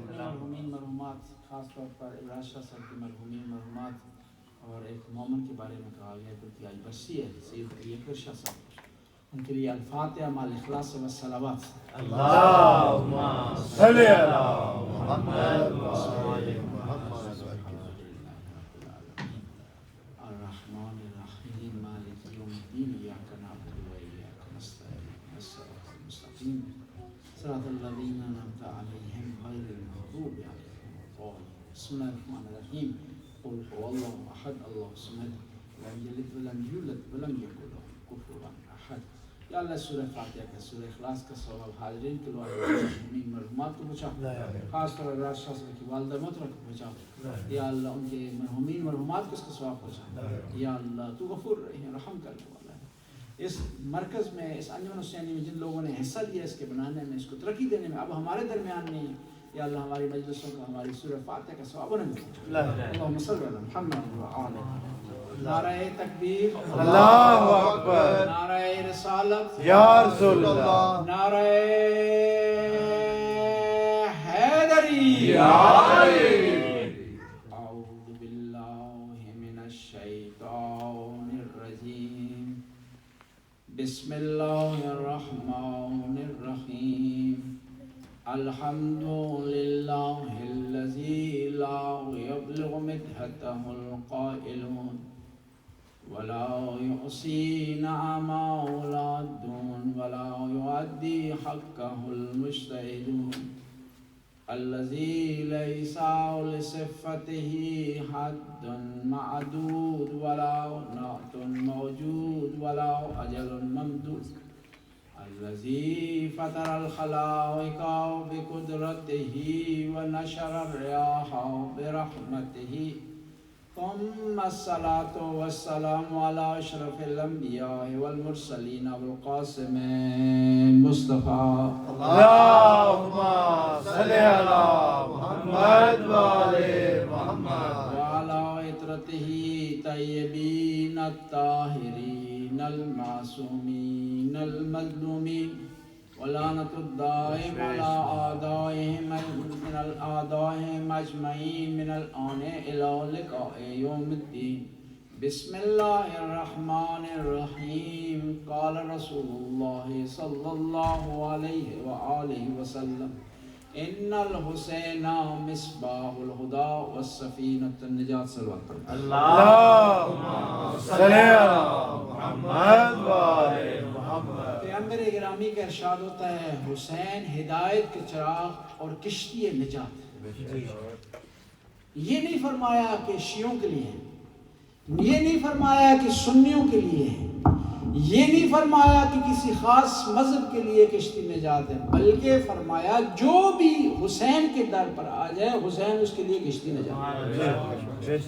مرحومین مرحومات، خاص طور پر ابراز شاہ صاحب کی مرحومین مرحومات اور ایک مومن کے بارے میں کہا گیا کہ آج برسی ہے سید علی اکبر شاہ صاحب، ان کے لیے الفاتحہ مع الاخلاص والصلوات۔ اللہم صلی علی محمد و آل محمد۔ الرحمن الرحیم مالک یوم الدین، ایاک نعبد و ایاک نستعین، اهدنا الصراط المستقیم صراط الذین انعمت علیہم غیر المغضوب علیہم ولا الضالین۔ بسم اللہ الرحمن الرحیم، قل هو اللہ احد اللہ الصمد لم یلد ولم یولد ولم یکن له کفوا احد۔ یا اللہ سورہ فاتحہ کا، سورہ اخلاص کا ثواب حاضرین کے مرحومین مرحومات کو پہنچا، خاص طور پر راز شاہ صاحب کی والدہ محترمہ کو پہنچا۔ یا اللہ ان کے مرحومین مرحومات کو اس کا ثواب پہنچا۔ یا اللہ تو غفور رحیم رحم کرنے والا ہے۔ اس مرکز میں، اس انجمن حسینی میں جن لوگوں نے حصہ لیا اس کے بنانے میں، اس کو ترقی دینے میں، اب ہمارے درمیان نہیں، یا اللہ ہماری مجلسوں کا، ہماری سورہ فاتحہ کا ثواب انہیں پہنچا۔ اللہم صلی علی محمد و آل محمد۔ نعرہ تکبیر، اللہ اکبر، نعرہ رسالت، یا رسول اللہ، نعرہ حیدری، یا علی۔ اعوذ باللہ من الشیطان الرجیم، بسم اللہ الرحمن الرحیم، الحمد للہ الذی لا یبلغ مدحتہ القائلون ولا يحصي نعمه العادون ولا يؤدي حقه المجتهدون الذي ليس لصفته حد معدود ولا نعت موجود ولا أجل ممدود الذي فطر الخلائق بقدرته ونشر الرياح برحمته ثم الصلاة والسلام على أشرف الأنبياء والمرسلين أبو القاسم مصطفى اللہم صلی علی محمد و آل محمد، وعلى عطرته طيبين الطاهرين المعصومين المظلومين ولعنة الدائم على أعدائهم من الأعدائهم أجمعين من الآن إلى لقاء يوم الدين۔ بسم الله الرحمن الرحيم، قال رسول الله صلى الله عليه وآله وسلم إن الحسين مصباح الهدى والسفينة النجاة۔ صلوات اللہم صلی علی محمد و آل محمد۔ پیغمبر گرامی کا ارشاد ہوتا ہے حسین ہدایت کے چراغ اور کشتی نجات۔ یہ نہیں فرمایا کہ شیعوں کے لیے ہے، یہ نہیں فرمایا کہ سنیوں کے لیے ہے، یہ نہیں فرمایا کہ کسی خاص مذہب کے لیے کشتی نجات ہے، بلکہ فرمایا جو بھی حسین کے در پر آ جائے حسین اس کے لیے کشتی نجات ہے۔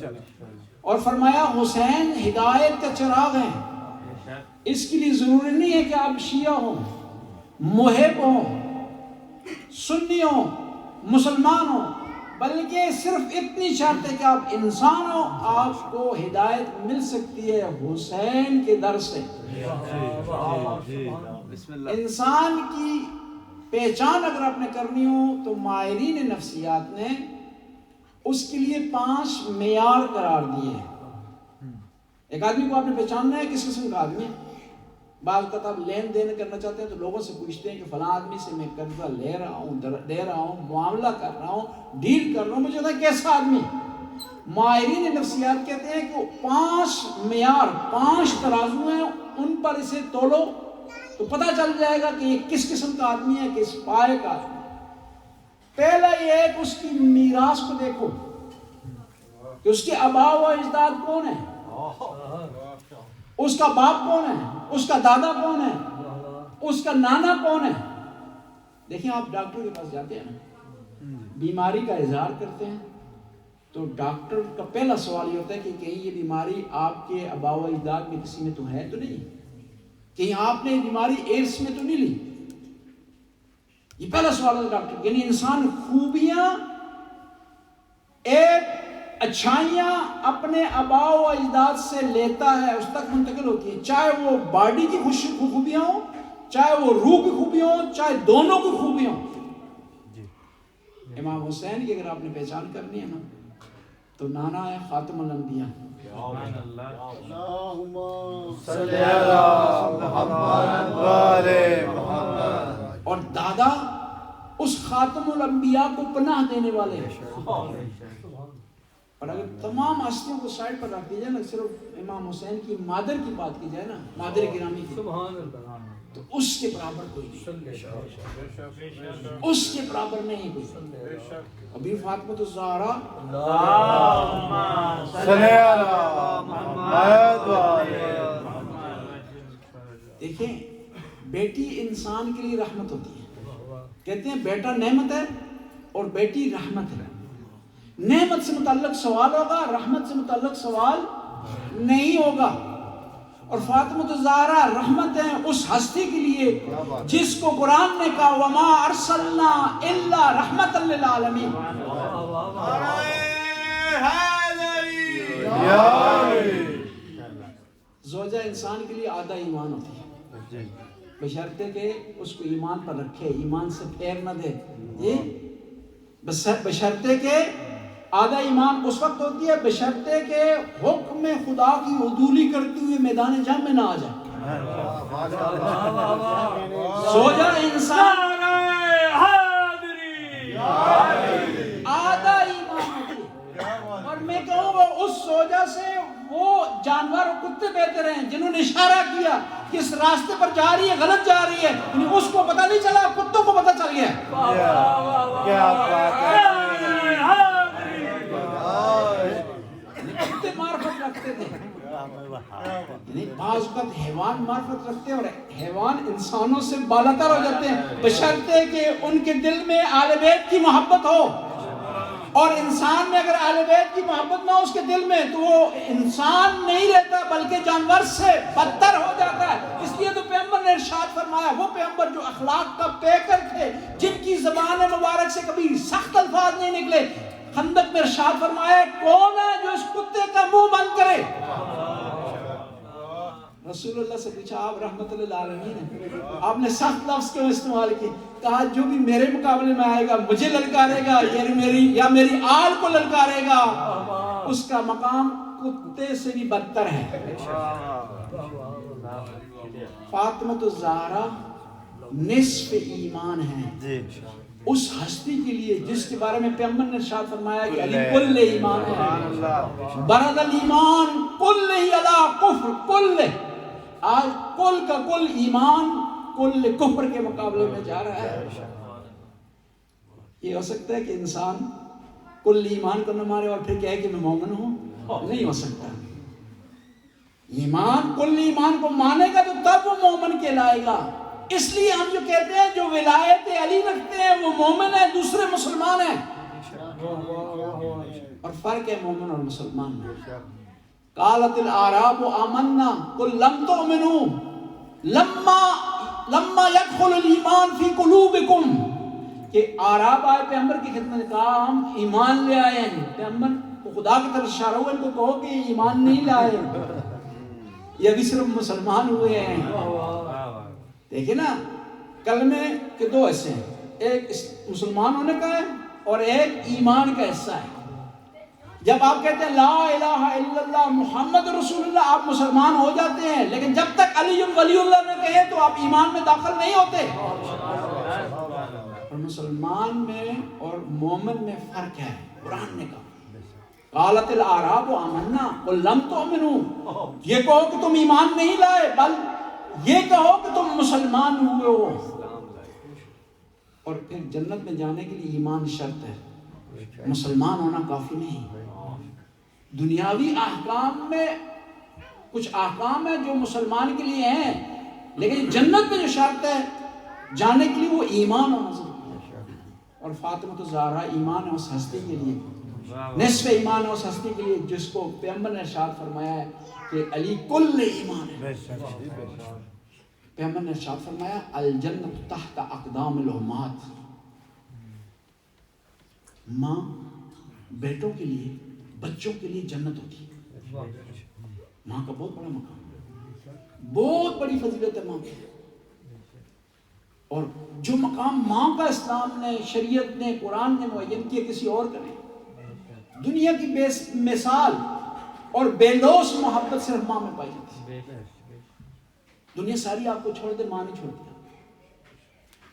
اور فرمایا حسین ہدایت کا چراغ ہے۔ اس کے لیے ضروری نہیں ہے کہ آپ شیعہ ہوں، محب ہوں، سنی ہوں، مسلمان ہوں، بلکہ صرف اتنی شرط ہے کہ آپ انسان ہو، آپ کو ہدایت مل سکتی ہے حسین کے در سے۔ انسان کی پہچان اگر آپ نے کرنی ہو تو ماہرین نفسیات نے اس کے لیے 5 معیار قرار دیے ہیں۔ ایک آدمی کو آپ نے پہچاننا ہے کس قسم کا آدمی ہے۔ بعض اوقات آپ لین دین کرنا چاہتے ہیں تو لوگوں سے پوچھتے ہیں کہ فلاں آدمی سے میں قرضہ لے رہا ہوں، دے رہا ہوں، معاملہ کر رہا ہوں، ڈیل کر رہا ہوں، مجھے بتا کیسا آدمی ہے۔ ماہرین نفسیات کہتے ہیں کہ 5 معیار، 5 ترازو ہیں، ان پر اسے تولو تو پتہ چل جائے گا کہ یہ کس قسم کا آدمی ہے، کس پائے کا آدمی ہے۔ پہلا یہ ہے کہ اس کی میراث کو دیکھو کہ اس کے آبا و اجداد کون ہیں، اس کا باپ کون ہے، اس کا دادا کون ہے، اس کا نانا کون ہے۔ دیکھیں آپ ڈاکٹر کے پاس جاتے ہیں نا، بیماری کا اظہار کرتے ہیں تو ڈاکٹر کا پہلا سوال یہ ہوتا ہے کہ کہیں یہ بیماری آپ کے آبا و اجداد میں کسی میں تو ہے تو نہیں، کہیں آپ نے یہ بیماری ایڈس میں تو نہیں لی۔ یہ پہلا سوال ہے ڈاکٹر، یعنی انسان خوبیاں، ایک اچھائیاں اپنے آبا و اجداد سے لیتا ہے، اس تک منتقل ہوتی ہے، چاہے وہ باڈی کی خوبیاں ہوں، چاہے وہ روح کی خوبیاں ہوں، چاہے دونوں کی خوبیاں ہوں۔ امام حسین کی اگر آپ نے پہچان کرنی ہے نا تو نانا ہے خاتم الانبیاء، اللہم صلی علی محمد وآل محمد، اور دادا اس خاتم الانبیاء کو پناہ دینے والے ہیں۔ اور اگر تمام ہستیوں کو سائڈ پر رکھ دی جائے نا، صرف امام حسین کی مادر کی بات کی جائے نا، مادر گرامی کی، تو اس کے برابر کوئی نہیں، اس کے برابر نہیں کوئی۔ ابھی فاطمہ الزہرا صلی علی محمد وآل محمد، دیکھیں بیٹی انسان کے لیے رحمت ہوتی ہے، کہتے ہیں بیٹا نعمت ہے اور بیٹی رحمت ہے۔ نعمت سے متعلق سوال ہوگا، رحمت سے متعلق سوال نہیں ہوگا۔ اور فاطمہ الزہرا رحمت ہے اس ہستی کے لیے جس کو قرآن نے کہا وما ارسلنا الا رحمت للعالمین۔ زوجہ انسان کے لیے آدھا ایمان ہوتی ہے، بشرطے کہ اس کو ایمان پر رکھے، ایمان سے پھیر نہ دے، بشرطے کہ آدھا ایمان اس وقت ہوتی ہے بشرطے کہ حکم خدا کی عدولی کرتے ہوئے میدان جنگ میں نہ آ جائے۔ زوجہ انسان آدھا ایمان ہوتی ہے، اور میں کہوں گا اس زوجہ سے وہ جانور اور کتے بہتر ہیں جنہوں نے اشارہ کیا کہ اس راستے پر جا رہی ہے، غلط جا رہی ہے، یعنی اس کو پتہ نہیں چلا، کتوں کو پتہ چل گیا۔ کیا بات ہے، کتے معرفت رکھتے تھے، یعنی بعض اوقات حیوان معرفت رکھتے ہیں اور حیوان انسانوں سے بالاتر ہو جاتے ہیں بشرطے کہ ان کے دل میں اہل بیت کی محبت ہو، اور انسان میں اگر اہل بیت کی محبت نہ ہو اس کے دل میں تو وہ انسان نہیں رہتا بلکہ جانور سے بدتر ہو جاتا ہے۔ اس لیے تو پیغمبر نے ارشاد فرمایا، وہ پیغمبر جو اخلاق کا پیکر تھے، جن کی زبان مبارک سے کبھی سخت الفاظ نہیں نکلے، خندق میں ارشاد فرمایا کون ہے جو اس کتے کا منہ بند کرے؟ رسول اللہ سے پوچھا آپ رحمت للعالمین ہیں، آپ نے سخت لفظ کیوں استعمال کی؟ کہا جو بھی میرے مقابلے میں آئے گا مجھے للکارے گا یا میری آل کو للکارے گا، اس کا مقام کتے سے بھی بدتر ہے۔ فاطمہ الزہرا نصف ایمان ہے اس ہستی کے لیے جس کے بارے میں پیغمبر نے ارشاد فرمایا کہ علی کل ایمان ہے، برد الایمان کل ہی علی کفر، کل آج کل کا کل ایمان کل کفر کے مقابلے میں جا رہا ہے۔ یہ ہو سکتا ہے کہ انسان کل ایمان کو نہ مارے اور پھر کہے کہ میں مومن ہوں؟ نہیں ہو سکتا۔ ایمان کل ایمان کو مانے گا تو تب وہ مومن کہلائے گا۔ اس لیے ہم جو کہتے ہیں جو ولایت علی رکھتے ہیں وہ مومن ہے، دوسرے مسلمان ہیں، اور فرق ہے مومن اور مسلمان میں۔ قالت الاعراب آمنا قل لم تؤمنوا لما يدخل الایمان فی قلوبکم، کہ اعراب آئے پیغمبر کی خدمت میں کہا ہم ایمان لے آئے ہیں، پیغمبر کو خدا کی طرف اشارہ ہوا، ان کو کہو کہ ایمان نہیں لائے، یہ ابھی صرف مسلمان ہوئے ہیں۔ دیکھیں نا کلمے کے دو حصے ہیں، ایک مسلمان ہونے کا ہے اور ایک ایمان کا حصہ ہے۔ جب آپ کہتے ہیں لا الہ الا اللہ محمد رسول اللہ آپ مسلمان ہو جاتے ہیں، لیکن جب تک علی ولی اللہ نہ کہیں تو آپ ایمان میں داخل نہیں ہوتے۔ اور مسلمان میں اور مومن میں فرق ہے، قرآن نے کہا قالت الاعراب آمنا قل لم تؤمنوا، یہ کہو کہ تم ایمان نہیں لائے بل یہ کہو کہ تم مسلمان ہوئے ہو۔ اور پھر جنت میں جانے کے لیے ایمان شرط ہے، مسلمان ہونا کافی نہیں۔ دنیاوی احکام میں کچھ احکام ہیں جو مسلمان کے لیے ہیں، لیکن جنت میں جو شرط ہے جانے کے لیے وہ ایمان ہونا ضروری ہے۔ اور فاطمہ الزہرا ایمان ہے اس ہستی کے لیے، نصف ایمان ہے اس ہستی کے لیے جس کو پیغمبر نے ارشاد فرمایا ہے کہ علی کل ایمان ہے۔ پیغمبر نے ارشاد فرمایا الجنت تحت اقدام الامہات، ماں بیٹوں کے لیے بچوں کے لیے جنت ہوتی ہے، ماں کا بہت بڑا مقام ہے، بہت بڑی فضیلت ہے ماں کی۔ اور جو مقام ماں کا اسلام نے، شریعت نے، قرآن نے معین کیا، کسی اور کا نہیں۔ دنیا کی بے مثال اور بے لوث محبت صرف ماں میں پائی جاتی ہے۔ دنیا ساری آپ کو چھوڑ دے، ماں نہیں چھوڑتی۔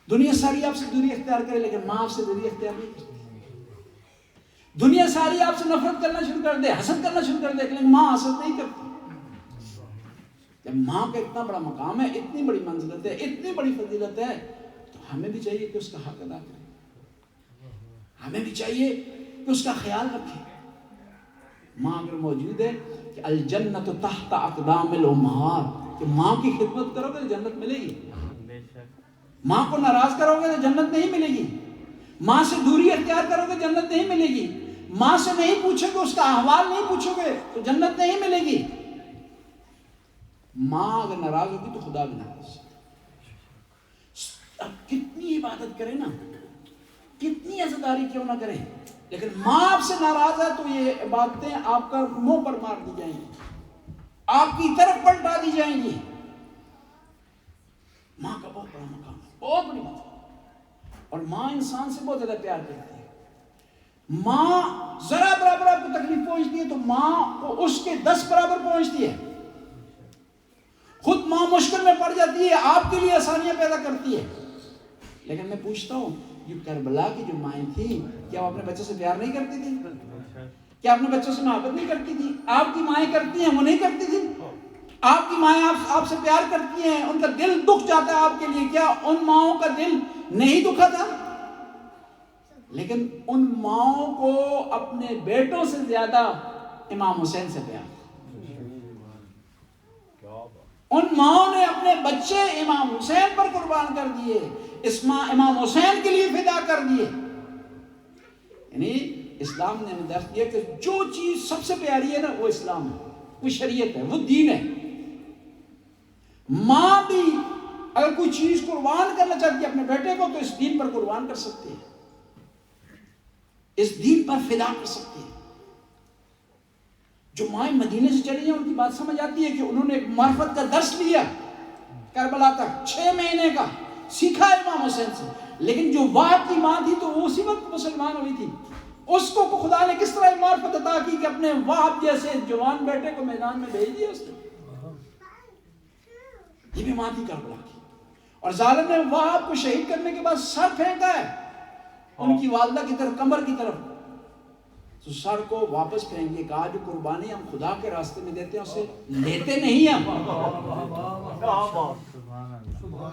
دنیا ساری آپ سے دوری اختیار کرے لیکن ماں آپ سے دوری اختیار نہیں کرتی۔ دنیا ساری آپ سے نفرت کرنا شروع کر دے، حسد کرنا شروع کر دے، لیکن ماں حسد نہیں کرتی۔ جب ماں کا اتنا بڑا مقام ہے، اتنی بڑی منزلت ہے، اتنی بڑی فضیلت ہے، تو ہمیں بھی چاہیے کہ اس کا حق ادا کریں، ہمیں بھی چاہیے کہ اس کا خیال رکھیں۔ ماں اگر موجود ہے کہ الجنت تحت اقدام الامہات، کہ ماں کی خدمت کرو گے تو جنت ملے گی، ماں کو ناراض کرو گے تو جنت نہیں ملے گی، ماں سے دوری اختیار کرو گے جنت نہیں ملے گی، ماں سے نہیں پوچھو گے، اس کا احوال نہیں پوچھو گے تو جنت نہیں ملے گی۔ ماں اگر ناراض ہوگی تو خدا بھی ناراض۔ اب کتنی عبادت کریں نا، کتنی عزاداری کیوں نہ کریں، لیکن ماں آپ سے ناراض ہے تو یہ عبادتیں آپ کا منہ پر مار دی جائیں گی، آپ کی طرف پلٹا دی جائیں گی۔ ماں کا بہت بڑا مقام ہے، بہت بڑی بات ہے، اور ماں انسان سے بہت زیادہ پیار کرتی ہے۔ ماں ذرا برابر آپ کو تکلیف پہنچتی ہے تو ماں کو اس کے 10 برابر پہنچتی ہے۔ خود ماں مشکل میں پڑ جاتی ہے، آپ کے لیے آسانیاں پیدا کرتی ہے۔ لیکن میں پوچھتا ہوں، یہ کربلا کی جو مائیں تھیں، کیا وہ اپنے بچوں سے پیار نہیں کرتی تھی؟ کیا اپنے بچوں سے محبت نہیں کرتی تھی؟ آپ کی مائیں کرتی ہیں، وہ نہیں کرتی تھی؟ آپ کی مائیں آپ سے پیار کرتی ہیں، ان کا دل دکھ جاتا ہے آپ کے لیے، کیا ان ماؤں کا دل نہیں دکھا تھا؟ لیکن ان ماؤں کو اپنے بیٹوں سے زیادہ امام حسین سے پیار، ان ماؤں نے اپنے بچے امام حسین پر قربان کر دیے، امام حسین کے لیے فدا کر دیے۔ یعنی اسلام نے درس دیا کہ جو چیز سب سے پیاری ہے نا وہ اسلام ہے، وہ شریعت ہے، وہ دین ہے۔ ماں بھی اگر کوئی چیز قربان کرنا چاہتی ہے اپنے بیٹے کو تو اس دین پر قربان کر سکتی ہے، اس دین پر فدا کر سکتی ہے۔ جو مائیں مدینے سے چلی ہیں ان کی بات سمجھ آتی ہے کہ انہوں نے ایک معرفت کا درس لیا کربلا تک، 6 مہینے کا سیکھا امام حسین سے، لیکن جو وہب کی ماں تھی تو وہ اسی وقت مسلمان ہوئی تھی، اس کو خدا نے کس طرح معرفت عطا کی کہ اپنے وہب جیسے جوان بیٹے کو میدان میں بھیج دیا اس نے۔ یہ بھی ماں تھی کربلا کی، اور ظالم نے وہب کو شہید کرنے کے بعد سر پھینکا ہے ان کی والدہ کی طرف، کمر کی طرف، تو سر کو واپس پھینکے، کہا جو قربانی ہم خدا کے راستے میں دیتے ہیں اسے لیتے نہیں ہیں۔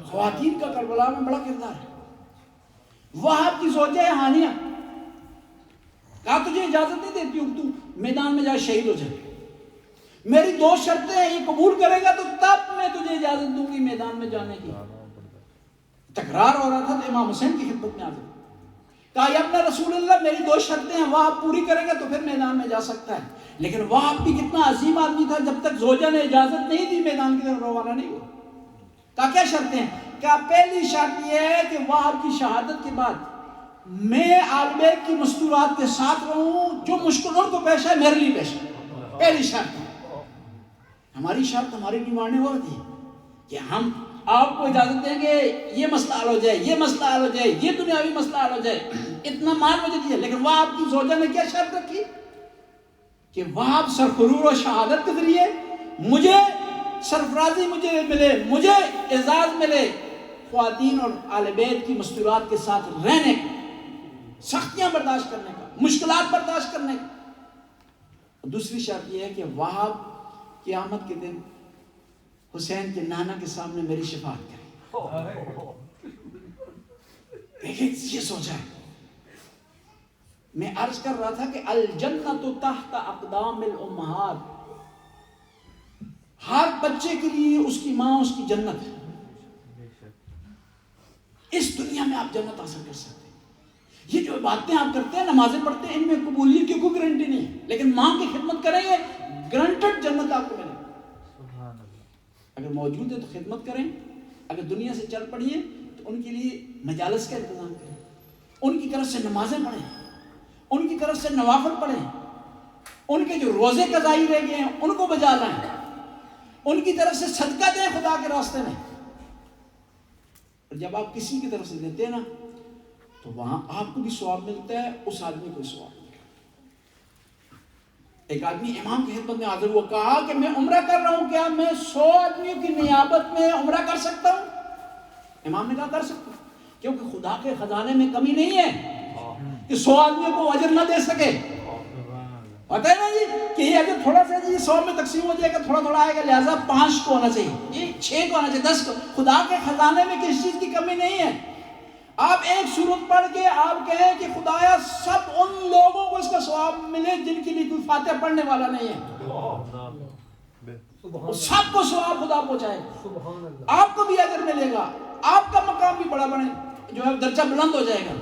خواتین کا کربلا میں بڑا کردار ہے۔ وہب کی زوجہ ہے ہانیہ، کہا تجھے اجازت نہیں دیتی ہوں تو میدان میں جا شہید ہو جائے، میری 2 شرطیں ہیں، یہ قبول کرے گا تو تب میں تجھے اجازت دوں گی میدان میں جانے کی۔ تکرار ہو رہا تھا تو امام حسین کی خدمت میں آ گئے، کہا یا اپنا رسول اللہ میری 2 شرطیں ہیں، وہ آپ پوری کریں گے تو پھر میدان میں جا سکتا ہے۔ لیکن وہ آپ بھی کتنا عظیم آدمی تھا، جب تک زوجہ نے اجازت نہیں دی میدان کی طرف روانہ نہیں ہوا۔ کہا کیا شرطیں ہیں؟ کہا پہلی شرط یہ ہے کہ وہ آپ کی شہادت کے بعد میں آل بیت کی مستورات کے ساتھ رہوں، جو مشکلوں کو پیش ہے میرے لیے پیش ہے، پہلی شرط ہے۔ ہماری شرط ہماری ڈیمانڈیں ہو رہی ہے کہ ہم آپ کو اجازت دیں گے یہ مسئلہ حل ہو جائے، یہ مسئلہ حل ہو جائے، یہ دنیاوی مسئلہ حل ہو جائے، اتنا مال مجھے دیا۔ لیکن وہ آپ کی زوجہ نے کیا شرط رکھی کہ وہ آپ سرفرور و شہادت کے ذریعے مجھے سرفرازی مجھے ملے، مجھے اعزاز ملے، خواتین اور آل بیت کی مستورات کے ساتھ رہنے کا، سختیاں برداشت کرنے کا، مشکلات برداشت کرنے کا۔ دوسری شرط یہ ہے کہ وہاب قیامت کے دن حسین کے نانا کے سامنے میری شفاعت کرے۔ دیکھیں یہ سوچا ہے۔ میں عرض کر رہا تھا کہ الجنت تحت اقدام الامہات، ہر بچے کے لیے اس کی ماں اس کی جنت ہے۔ اس دنیا میں آپ جنت حاصل کر سکتے ہیں۔ یہ جو باتیں آپ کرتے ہیں، نمازیں پڑھتے ہیں، ان میں قبولیت کی کوئی گارنٹی نہیں ہے، لیکن ماں کی خدمت کریں گے گارنٹیڈ جنت آپ کو ملے۔ اگر موجود ہے تو خدمت کریں، اگر دنیا سے چل پڑی ہیں تو ان کے لیے مجالس کا انتظام کریں، ان کی طرف سے نمازیں پڑھیں، ان کی طرف سے نوافل پڑھیں، ان کے جو روزے قضائی رہ گئے ہیں ان کو بجا لائیں، ان کی طرف سے صدقہ دیں خدا کے راستے میں۔ اور جب آپ کسی کی طرف سے دیتے ہیں نا تو وہاں آپ کو بھی ثواب ملتا ہے، اس آدمی کو بھی ثواب ملتا ہے۔ ایک آدمی امام کی خدمت میں حاضر ہوا، کہا کہ میں عمرہ کر رہا ہوں، کیا میں 100 آدمیوں کی نیابت میں عمرہ کر سکتا ہوں؟ امام نے کہا کر سکتا ہوں، کیونکہ خدا کے خزانے میں کمی نہیں ہے کہ 100 آدمیوں کو اجر نہ دے سکے۔ پتہ ہے نا جی کہ یہ اگر تھوڑا سا جی 100 میں تقسیم ہو جائے گا، تھوڑا تھوڑا آئے گا، لہٰذا 5 کو ہونا چاہیے، یہ 6 کو ہونا چاہیے، 10 کو۔ خدا کے خزانے میں کسی چیز کی کمی نہیں ہے۔ آپ ایک سورت پڑھ کے آپ کہیں کہ خدایا سب ان لوگوں کو اس کا ثواب ملے جن کے لیے کوئی فاتحہ پڑھنے والا نہیں ہے، سب کو ثواب خدا پہنچائے گا، آپ کو بھی اجر ملے گا، آپ کا مقام بھی بڑا بنے جو ہے درجہ بلند ہو جائے گا۔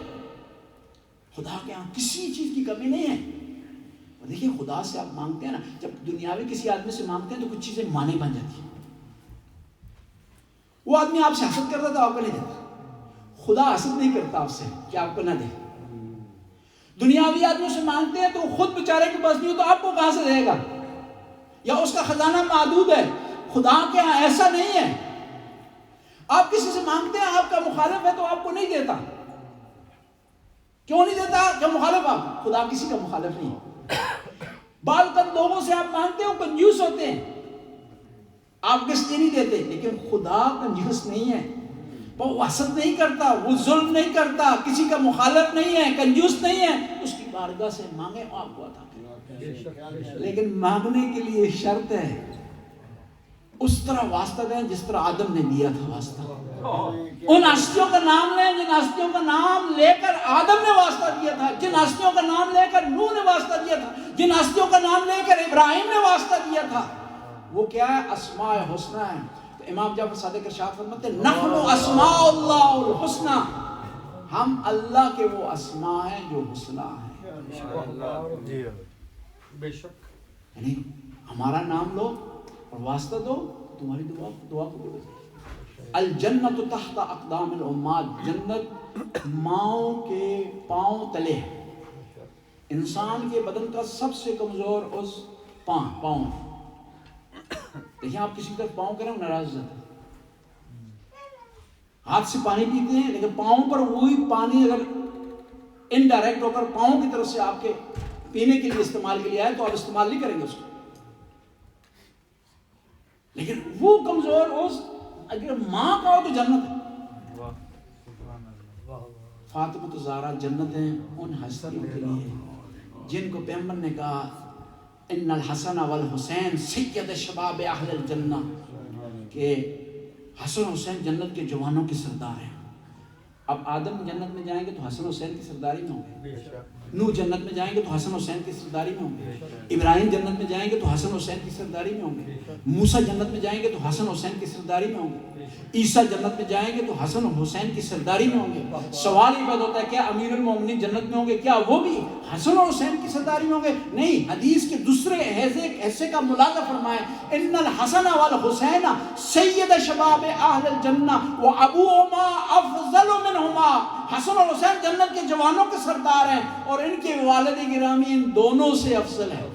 خدا کے ہاں کسی چیز کی کمی نہیں ہے۔ اور دیکھیں خدا سے آپ مانگتے ہیں نا، جب دنیاوی کسی آدمی سے مانگتے ہیں تو کچھ چیزیں مانے بن جاتی ہیں۔ وہ آدمی آپ سے حسد کرتا تھا، آپ کو نہیں دیتا۔ خدا حسد نہیں کرتا آپ سے کہ آپ کو نہ دے۔ دنیاوی آدمیوں سے مانگتے ہیں تو خود بیچارے کے پاس نہیں ہو تو آپ کو کہاں سے دے گا، یا اس کا خزانہ محدود ہے۔ خدا کے ہاں ایسا نہیں ہے۔ آپ کسی سے مانگتے ہیں، آپ کا مخالف ہے تو آپ کو نہیں دیتا۔ کیوں نہیں دیتا؟ کہ مخالف آپ، خدا کسی کا مخالف نہیں ہے۔ بعض اوقات لوگوں سے آپ مانگتے ہیں وہ کنجوس ہوتے ہیں، آپ کس لیے نہیں دیتے، لیکن خدا کنجوس نہیں ہے، وہ حسد نہیں کرتا، وہ ظلم نہیں کرتا، کسی کا مخالف نہیں ہے، کنجوس نہیں ہے۔ اس کی بارگاہ سے مانگے آپ کو عطا کرے، لیکن مانگنے کے لیے شرط ہے، اس طرح واسطہ دیں جس طرح آدم نے دیا تھا واسطہ۔ ان ہستیوں کا نام لیں جن ہستیوں کا نام لے کر آدم نے واسطہ دیا تھا، جن ہستیوں کا نام لے کر نوح نے واسطہ دیا تھا، جن ہستیوں کا نام لے کر ابراہیم نے واسطہ دیا تھا۔ وہ کیا ہے؟ اسماء حسنہ ہے۔ تو امام جعفر صادق ارشاد فرماتے ہیں نحن اسماء اللہ الحسنہ، ہم اللہ کے وہ اسماء ہیں جو حسنہ ہیں۔ بے شک، یعنی ہمارا نام لو اور واسطہ دو، تمہاری دعا قبول ہو جائے۔ الجنت تحت اقدام الامہات، جنت ماؤں کے پاؤں تلے ہے۔ انسان کے بدن کا سب سے کمزور عضو پاؤں۔ دیکھیں آپ کسی طرف پاؤں کریں ناراض ہوتا ہے، ہاتھ سے پانی پیتے ہیں لیکن پاؤں پر وہی پانی اگر انڈائریکٹ ہو کر پاؤں کی طرف سے آپ کے پینے کے لیے استعمال کے لیے آئے تو آپ استعمال نہیں کریں گے اس کو۔ لیکن وہ کمزور عضو اگر ماں کا ہو تو جنت ہے۔ فاطمہ الزہرا جنت ہیں ان ہستیوں کے لیے جن کو پیغمبر نے کہا ان الحسن والحسین سید شباب اہل الجنہ، کہ حسن حسین جنت کے جوانوں کے سردار ہیں۔ اب آدم جنت میں جائیں گے تو حسن حسین کی سرداری میں ہوں گے، نوح جنت میں جائیں گے تو حسن حسین کی سرداری میں ہوں گے، ابراہیم جنت میں جائیں گے تو حسن حسین کی سرداری میں ہوں گے، موسیٰ جنت میں جائیں گے تو حسن حسین کی سرداری میں ہوں گے، عیسیٰ جنت میں جائیں گے تو حسن حسین کی سرداری میں ہوں گے۔ سوال یہ پیدا ہوتا ہے کیا امیر المومنین جنت میں ہوں گے، کیا وہ بھی حسن اور حسین کی سرداری میں ہوں گے؟ نہیں، حدیث کے دوسرے حصے کا ملاحظہ فرمائیں ان الحسن والحسین سید شباب اہل الجنہ وابوہما افضل منہما، حسن اور حسین جنت کے جوانوں کے سردار ہیں اور ان کے والد گرامی ان دونوں سے افضل ہیں۔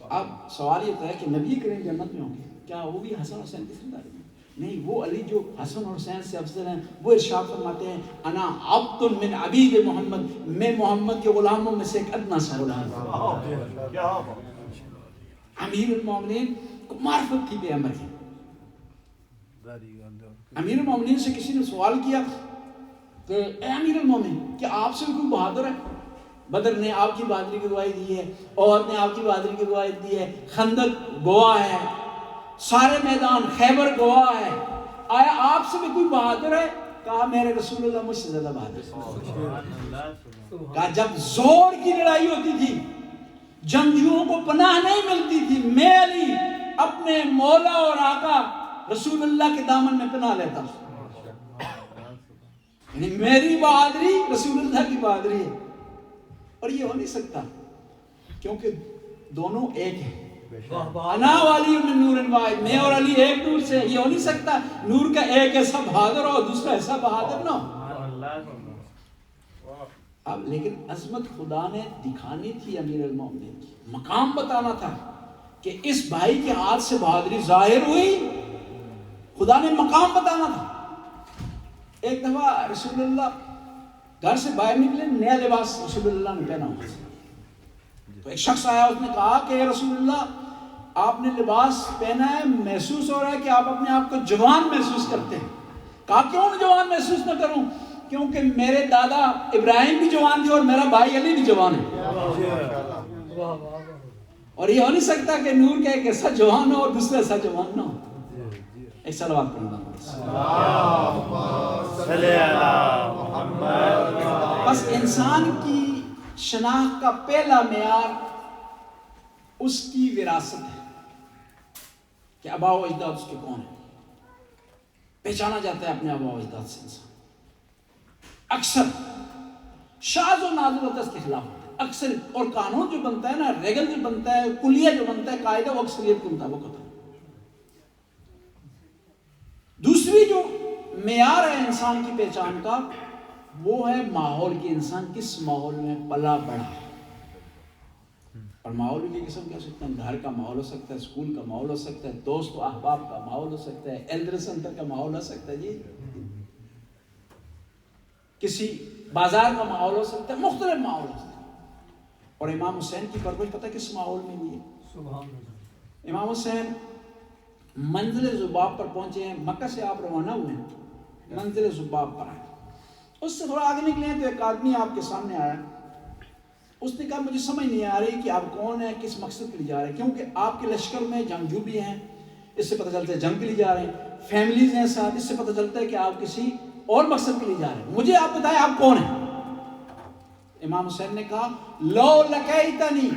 اب سوال یہ ہے کہ نبی کریم جنت میں ہوں گے، کیا وہ بھی حسن حسین کی سرداری میں؟ نہیں، وہ علی جو حسن اور حسین سے افضل ہیں وہ ارشاد فرماتے ہیں انا عبد من عبید محمد، میں محمد کے غلاموں میں سے ایک ادنا سا غلام ہوں۔ امیر المومنین کو معرفت تھی پیغمبر کی۔ امیر المومنین سے کسی نے سوال کیا کہ اے امیر المومنین کیا آپ سے کوئی بہادر ہے؟ بدر نے آپ کی بہادری کی گواہی دی ہے، احد نے آپ کی بہادری کی گواہی دی ہے، خندق گواہ ہے، سارے میدان خیبر گواہ ہے، آیا آپ سے بھی کوئی بہادر ہے؟ کہا میرے رسول اللہ مجھ سے زیادہ بہادر ہے۔ کہا جب زور کی لڑائی ہوتی تھی، جنگجوؤں کو پناہ نہیں ملتی تھی، میں علی اپنے مولا اور آقا رسول اللہ کے دامن میں پناہ لیتا ہوں۔ یعنی میری بہادری رسول اللہ کی بہادری ہے، اور یہ ہو نہیں سکتا کیونکہ دونوں ایک ہیں۔ انا والی من نور واحد، میں اور علی ایک نور سے، یہ ہو نہیں سکتا نور کا ایک ایسا بہادر ہو دوسرا ایسا بہادر نہ ہو۔ اب لیکن عظمت خدا نے دکھانی تھی امیر المومنین کی، مقام بتانا تھا کہ اس بھائی کے ہاتھ سے بہادری ظاہر ہوئی، خدا نے مقام بتانا تھا. ایک دفعہ رسول اللہ گھر سے باہر نکلے, نیا لباس رسول اللہ نے پہنا ہوا تھا. تو ایک شخص آیا, اس نے کہا کہ رسول اللہ آپ نے لباس پہنا ہے, محسوس ہو رہا ہے کہ آپ اپنے آپ کو جوان محسوس کرتے ہیں. کہا کیوں جوان محسوس نہ کروں, کیونکہ میرے دادا ابراہیم بھی جوان تھے اور میرا بھائی علی بھی جوان ہے. اور یہ ہو نہیں سکتا کہ نور کا ایک ایسا جوان ہو اور دوسرا ایسا جوان نہ ہو. ایک صلوات پڑھنا. بس انسان کی شناخت کا پہلا معیار اس کی وراثت ہے کہ آباء و اجداد اس کے کون ہیں. پہچانا جاتا ہے اپنے آباء و اجداد سے انسان. اکثر شاذ و نادر ہوتا ہے اس کے خلاف ہوتا ہے اکثر. اور قانون جو بنتا ہے نا, ریگل جو بنتا ہے, کلیہ جو بنتا ہے, قاعدہ وہ اکثریت کے مطابق ہوتا ہے. دوسری جو معیار ہے انسان کی پہچان کا وہ ہے ماحول کی. انسان کس ماحول میں پلا بڑھا ہے. اور ماحول کی قسم کیا سکتے ہیں, گھر کا ماحول ہو سکتا ہے, اسکول کا ماحول ہو سکتا ہے, دوست و احباب کا ماحول ہو سکتا ہے, ایلڈر سینٹر کا ماحول ہو سکتا ہے, جی کسی بازار کا ماحول ہو سکتا ہے, مختلف ماحول ہو سکتا ہے. اور امام حسین کی پرورش پتہ کس ماحول میں ہوئی ہے. امام حسین منزل ذباب پر پہنچے ہیں, مکہ سے آپ روانہ ہوئے ہیں, منزل ذباب پر آئے. اس سے تھوڑا آگے نکلے ہیں تو ایک آدمی آپ کے سامنے آیا. اس نے کہا مجھے سمجھ نہیں آ رہی کہ آپ کون ہیں, کس مقصد کے لیے جا رہے ہیں, کیونکہ آپ کے لشکر میں جنگجو بھی ہیں, اس سے پتہ چلتا ہے جنگ کے لیے جا رہے ہیں, فیملیز ہیں ساتھ, اس سے پتہ چلتا ہے کہ آپ کسی اور مقصد کے لیے جا رہے ہیں. مجھے آپ بتائیں آپ کون ہیں. امام حسین نے کہا لو لقیتنی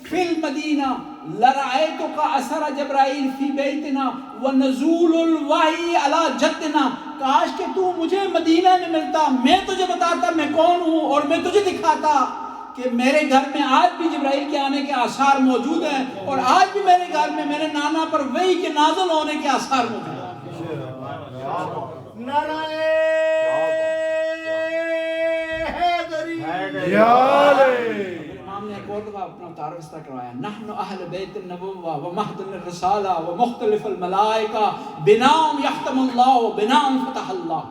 فی المدینہ لرأیتک اثر جبرائیل فی بیتنا ونزول الوحی علی جدنا. کاش کہ تو مجھے مدینہ میں ملتا, میں تجھے بتاتا میں کون ہوں, اور میں تجھے دکھاتا کہ میرے گھر میں آج بھی جبرائیل کے آنے کے آثار موجود ہیں, اور آج بھی میرے گھر میں میرے نانا پر وحی کے نازل ہونے کے آثار موجود ہیں. امام نے ایک اور دفعہ اپنا تعارف اس طرح کروایا, نحن اہل بیت النبوہ و مہد الرسالہ و مختلف الملائکہ بنام یختم اللہ و بنام فتح اللہ.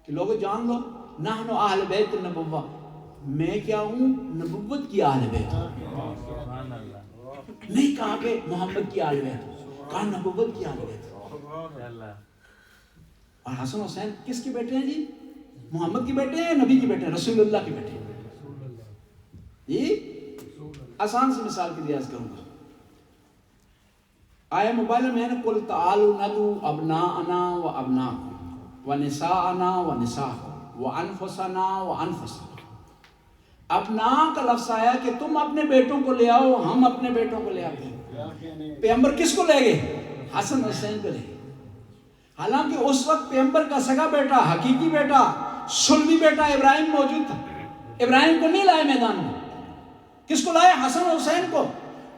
کہ لوگوں جان لو, نحن اہل بیت النبوہ, میں کیا ہوں, نبوت کی اہل بیت. نہیں کہا کہ محمد کی اہل بیت, کہا نبوت کی اہل بیت. اور حسن حسین کس کے بیٹے ہیں جی؟ محمد کے بیٹے ہیں, نبی کے بیٹے ہیں, رسول اللہ کے بیٹے ہیں. جی آسان سی مثال کی ریاض کروں گا. آیا موبائل میں نے قل تعالوا ندعو ابناءنا و ابناءکم و نساءنا و نساءکم و انفسنا و انفسکم. ابناء کا لفظ آیا کہ تم اپنے بیٹوں کو لے آؤ, ہم اپنے بیٹوں کو لے آتے ہیں. پیغمبر کس کو لے گئے؟ حسن حسین کو لے گئے. حالانکہ اس وقت پیغمبر کا سگا بیٹا, حقیقی بیٹا, سلبی بیٹا ابراہیم موجود تھا. ابراہیم کو نہیں لائے میدان میں. کس کو لائے؟ حسن حسین کو.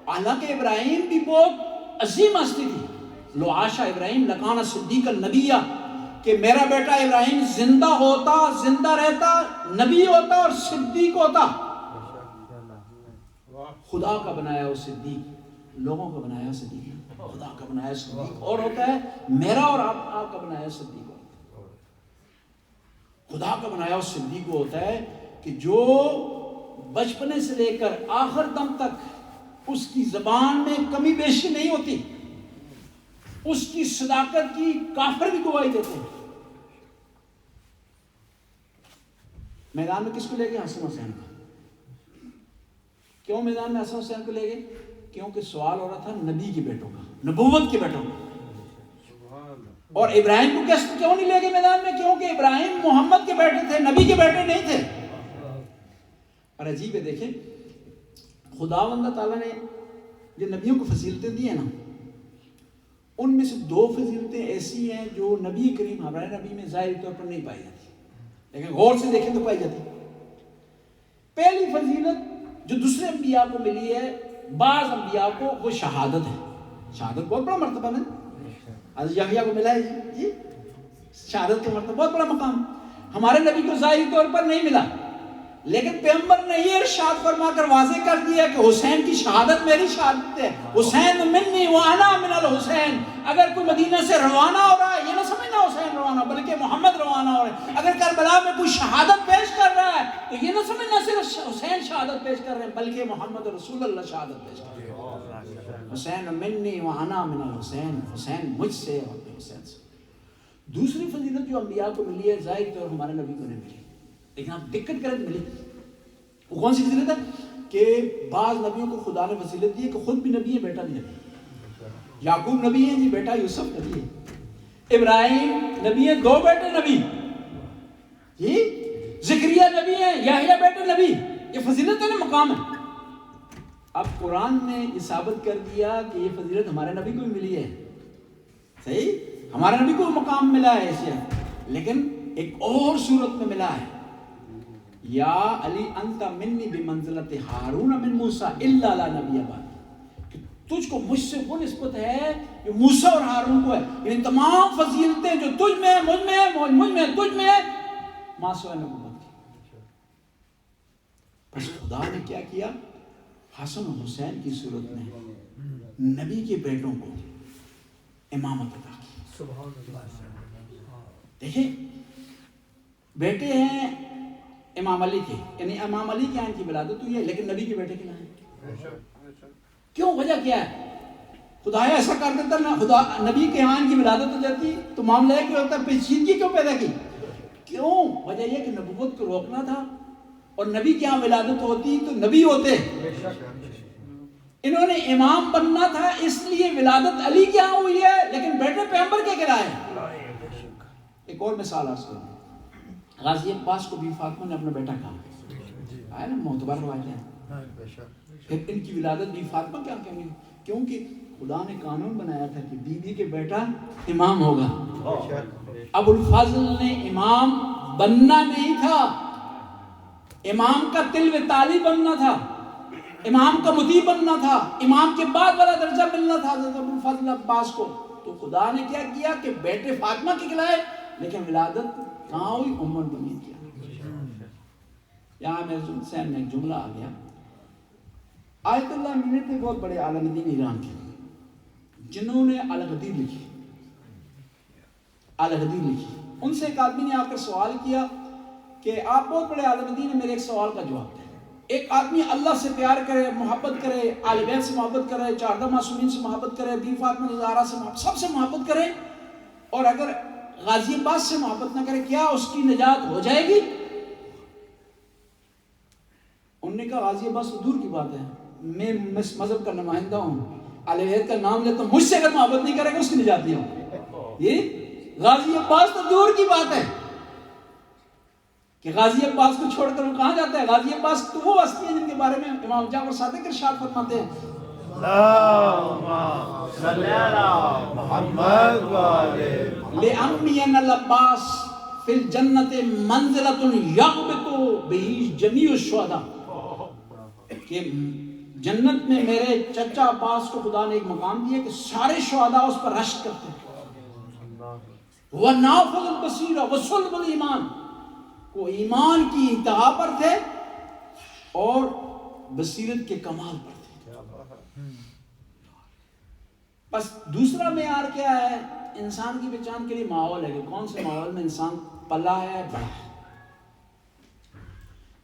حالانکہ ابراہیم بھی بہت عظیم ہستی تھی. لو عاش ابراہیم لکان صدیق النبیہ, کہ میرا بیٹا ابراہیم زندہ ہوتا, زندہ رہتا, نبی ہوتا اور صدیق ہوتا. خدا کا بنایا وہ صدیق, لوگوں کا بنایا صدیق, خدا کا بنایا صدیق اور ہوتا ہے, میرا اور آپ کا بنایا صدیق ہوتا ہے. خدا کا بنایا صدیق ہوتا ہے کہ جو بچپنے سے لے کر آخر دم تک اس کی زبان میں کمی بیشی نہیں ہوتی, اس کی صداقت کی کافر بھی گواہی دیتے ہیں. میدان میں کس کو لے گئے؟ حسن حسین کو. کیوں میدان میں حسن حسین کو لے گئے؟ کیونکہ سوال ہو رہا تھا نبی کے بیٹوں کا, نبوت کے بیٹوں کا. اور ابراہیم کو کیوں نہیں لے گئے میدان میں؟ کیونکہ ابراہیم محمد کے بیٹے تھے, نبی کے بیٹے نہیں تھے. اور عجیب ہے, دیکھیں خداوند تعالیٰ نے جو نبیوں کو فضیلتیں دی ہیں نا, ان میں سے 2 فضیلتیں ایسی ہیں جو نبی کریم ہمارے نبی میں ظاہری طور پر نہیں پائی جاتی, لیکن غور سے دیکھیں تو پائی جاتی. پہلی فضیلت جو دوسرے انبیاء کو ملی ہے, بعض انبیاء کو, وہ شہادت ہے. شہادت بہت بڑا مرتبہ ہے. حضرت یحییٰ کو ملا ہے جی شہادت کا مرتبہ, بہت بڑا مقام. ہمارے نبی کو ظاہری طور پر نہیں ملا, لیکن پیغمبر نے یہ ارشاد فرما کر واضح کر دیا کہ حسین کی شہادت میری شہادت ہے، حسین منی وانا من الحسین. اگر کوئی مدینہ سے روانہ ہو رہا ہے یہ نہ سمجھنا حسین روانہ، بلکہ محمد روانہ ہو رہا ہے. اگر کربلا میں کوئی شہادت پیش کر رہا ہے تو یہ نہ سمجھنا صرف حسین شہادت پیش کر رہے ہیں، بلکہ محمد رسول اللہ شہادت پیش کر رہے ہیں. حسین منی وانا من الحسین، حسین مجھ سے اور حسین سے. دوسری فضیلت جو انبیاء کو ملی ہے ظاہر طور ہمارے نبی کو نہیں ملی، لیکن آپ دقت کریں تو ملی. وہ کون سی فضیلت ہے کہ بعض نبیوں کو خدا نے فضیلت دی ہے کہ خود بھی نبی ہے، بیٹا بھی نبی ہے. یعقوب نبی ہے جی، بیٹا یوسف نبی ہے. ابراہیم نبی ہے، 2 بیٹے نبی جی. زکریا نبی ہے، یحییٰ بیٹے نبی. یہ فضیلت ہے نا، مقام ہے. اب قرآن نے یہ ثابت کر دیا کہ یہ فضیلت ہمارے نبی کو بھی ملی ہے. صحیح، ہمارے نبی کو مقام ملا ہے اسے، لیکن ایک اور صورت میں ملا ہے. یا علی انت منی بمنزلت ہارون من موسیٰ الا لا نبی بعد، کہ تجھ کو مجھ سے وہ نسبت ہے جو موسیٰ اور ہارون کو ہے. یعنی تمام فضیلتیں جو تجھ میں ہے، مجھ میں ہے، مجھ میں ہے، تجھ میں ہے، ماں سوائے نبوت کی. بس خدا نے کیا کیا، حسن و حسین کی صورت میں نبی کے بیٹوں کو امامت عطا کی. دیکھیں بیٹے ہیں امام علی کے، یعنی امام علی کے آن کی ولادت ہوئی ہے، لیکن نبی کے بیٹے کے نام کیوں؟ وجہ کیا ہے؟ خدا ایسا کر دیتا نا، خدا نبی کے آن کی ولادت ہو جاتی تو معاملہ ہے کہ ہوتا پیچیدگی کیوں پیدا کی؟ کیوں؟ وجہ یہ کہ نبوت کو روکنا تھا، اور نبی کے یہاں ولادت ہوتی تو نبی ہوتے. انہوں نے امام بننا تھا، اس لیے ولادت علی کے یہاں ہوئی ہے، لیکن بیٹے پیغمبر کے گرائے. ایک اور مثال عرض کروں، غازی عباس کو بی فاطمہ نے اپنا بیٹا کہا، آئے نا معتبر روایت ہے. پھر ان کی ولادت بی فاطمہ کیا کہیں گے؟ کیونکہ خدا نے قانون بنایا تھا کہ بی بی کے بیٹا امام ہوگا. ابو الفضل نے امام بننا نہیں تھا، امام کا تلو تالی بننا تھا، امام کا مطیع بننا تھا، امام کے بعد والا درجہ ملنا تھا حضرت ابو الفضل عباس کو. تو خدا نے کیا کیا کہ بیٹے فاطمہ کے کھلائے، لیکن ولادت کہاں ہوئی؟ ام المؤمنین کیا. یہاں میرے ذہن میں ایک جملہ آ گیا. آیت اللہ مینی تھے بہت بڑے عالم دین ایران کے، جنہوں نے الغدیر لکھی. ان سے ایک آدمی نے آ کر سوال کیا کہ آپ بہت بڑے عالم دین ہیں، میرے ایک سوال کا جواب دیں. ایک آدمی اللہ سے پیار کرے، محبت کرے، آل بیت سے محبت کرے، 14 معصومین سے محبت کرے، بی فاطمہ زہرا سے محبت، سب سے محبت کرے، اور اگر غازی عباس سے محبت نہ کرے، کیا اس کی نجات ہو جائے گی؟ انہوں نے کہا غازی عباس تو دور کی بات ہے، میں مذہب کا نمائندہ ہوں، اہل بیت کا نام لیتا ہوں، مجھ سے اگر محبت نہیں کرے گا اس کی نجات نہیں ہوگی. یہ غازی عباس تو دور کی بات ہے کہ غازی عباس کو چھوڑ کر وہ کہاں جاتا ہے. غازی عباس تو وہ ہستی ہیں جن کے بارے میں امام جعفر صادق ارشاد فرماتے ہیں، لِأَمِّيَنَ الْعَبَّاسِ فِي الْجَنَّةِ مَنْزِلَةٌ يَغْبِطُ بِهِ جَمِيعُ الشُّهَدَاءِ، کہ جنت میں میرے چچا عباس کو خدا نے ایک مقام دیا کہ سارے شہداء اس پر رشک کرتے ہیں. وَنَافِذُ الْبَصِيرَ وَصُلْبُ الْإِيمَانِ، وہ ایمان کی انتہا پر تھے اور بصیرت کے کمال پر تھے. بس دوسرا معیار کیا ہے انسان کی پہچان کے لیے؟ ماحول ہے کہ کون سے ماحول میں انسان پلا ہے، بڑا ہے.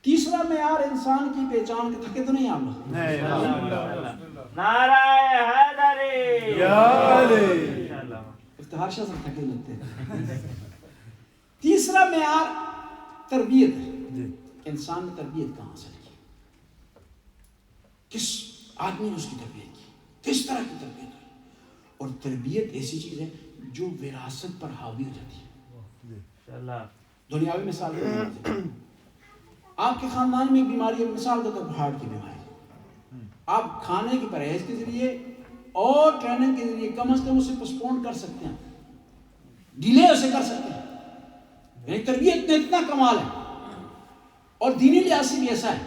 تیسرا معیار انسان کی پہچان کے، تھکے تو نہیں آپ لوگ؟ نعرہ حیدری، افتخار شاہ سے تھکے لگتے ہیں. تیسرا معیار تربیت ہے. انسان نے تربیت کہاں حاصل کی؟ کس آدمی نے اس کی تربیت کی؟ کس طرح کی تربیت کی؟ اور تربیت ایسی چیز ہے جو وراثت پر حاوی ہو جاتی ہے. دنیاوی مثال ہے، آپ کے خاندان میں ایک بیماری ہے، مثال دیتا ہوں ہارٹ کی بیماری، آپ کھانے کی پرہیز کے ذریعے اور ٹریننگ کے ذریعے کم از کم اسے پوسٹپون کر سکتے ہیں، ڈیلے اسے کر سکتے ہیں. یعنی تربیت میں اتنا کمال ہے. اور دینی لحاظ سے بھی ایسا ہے.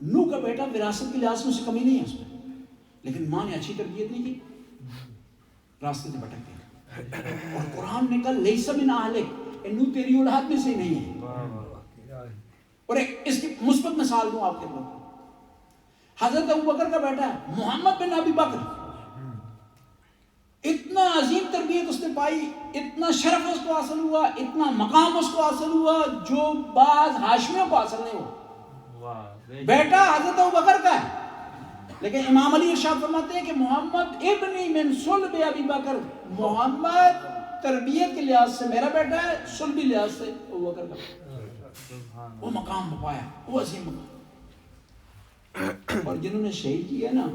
نوح کا بیٹا وراثت کے لحاظ سے اسے کمی نہیں ہے اس میں، لیکن ماں نے اچھی تربیت نہیں کی، راستے سے بھٹک گیا. اور قرآن نے کہا لیس من اہلک، نوح تیری اولاد میں سے نہیں ہے. اور ایک اس کی مثبت مثال دوں آپ کے اندر، حضرت ابوبکر کا بیٹا ہے محمد بن ابی بکر، اتنا عظیم تربیت اس نے پائی، اتنا شرف اس کو حاصل ہوا، اتنا مقام اس کو حاصل ہوا جو بعض ہاشمیوں کو حاصل نہیں ہوا. بیٹا حضرت ابوبکر کا ہے، لیکن امام علی ارشاد فرماتے ہیں کہ محمد ابنی من صلب ابی بکر، محمد تربیت کے لحاظ سے میرا بیٹا ہے، صلبی لحاظ سے ابوبکر کا بیٹا. وہ مقام پایا، وہ عظیم مقام. اور جنہوں نے شہید کیا نا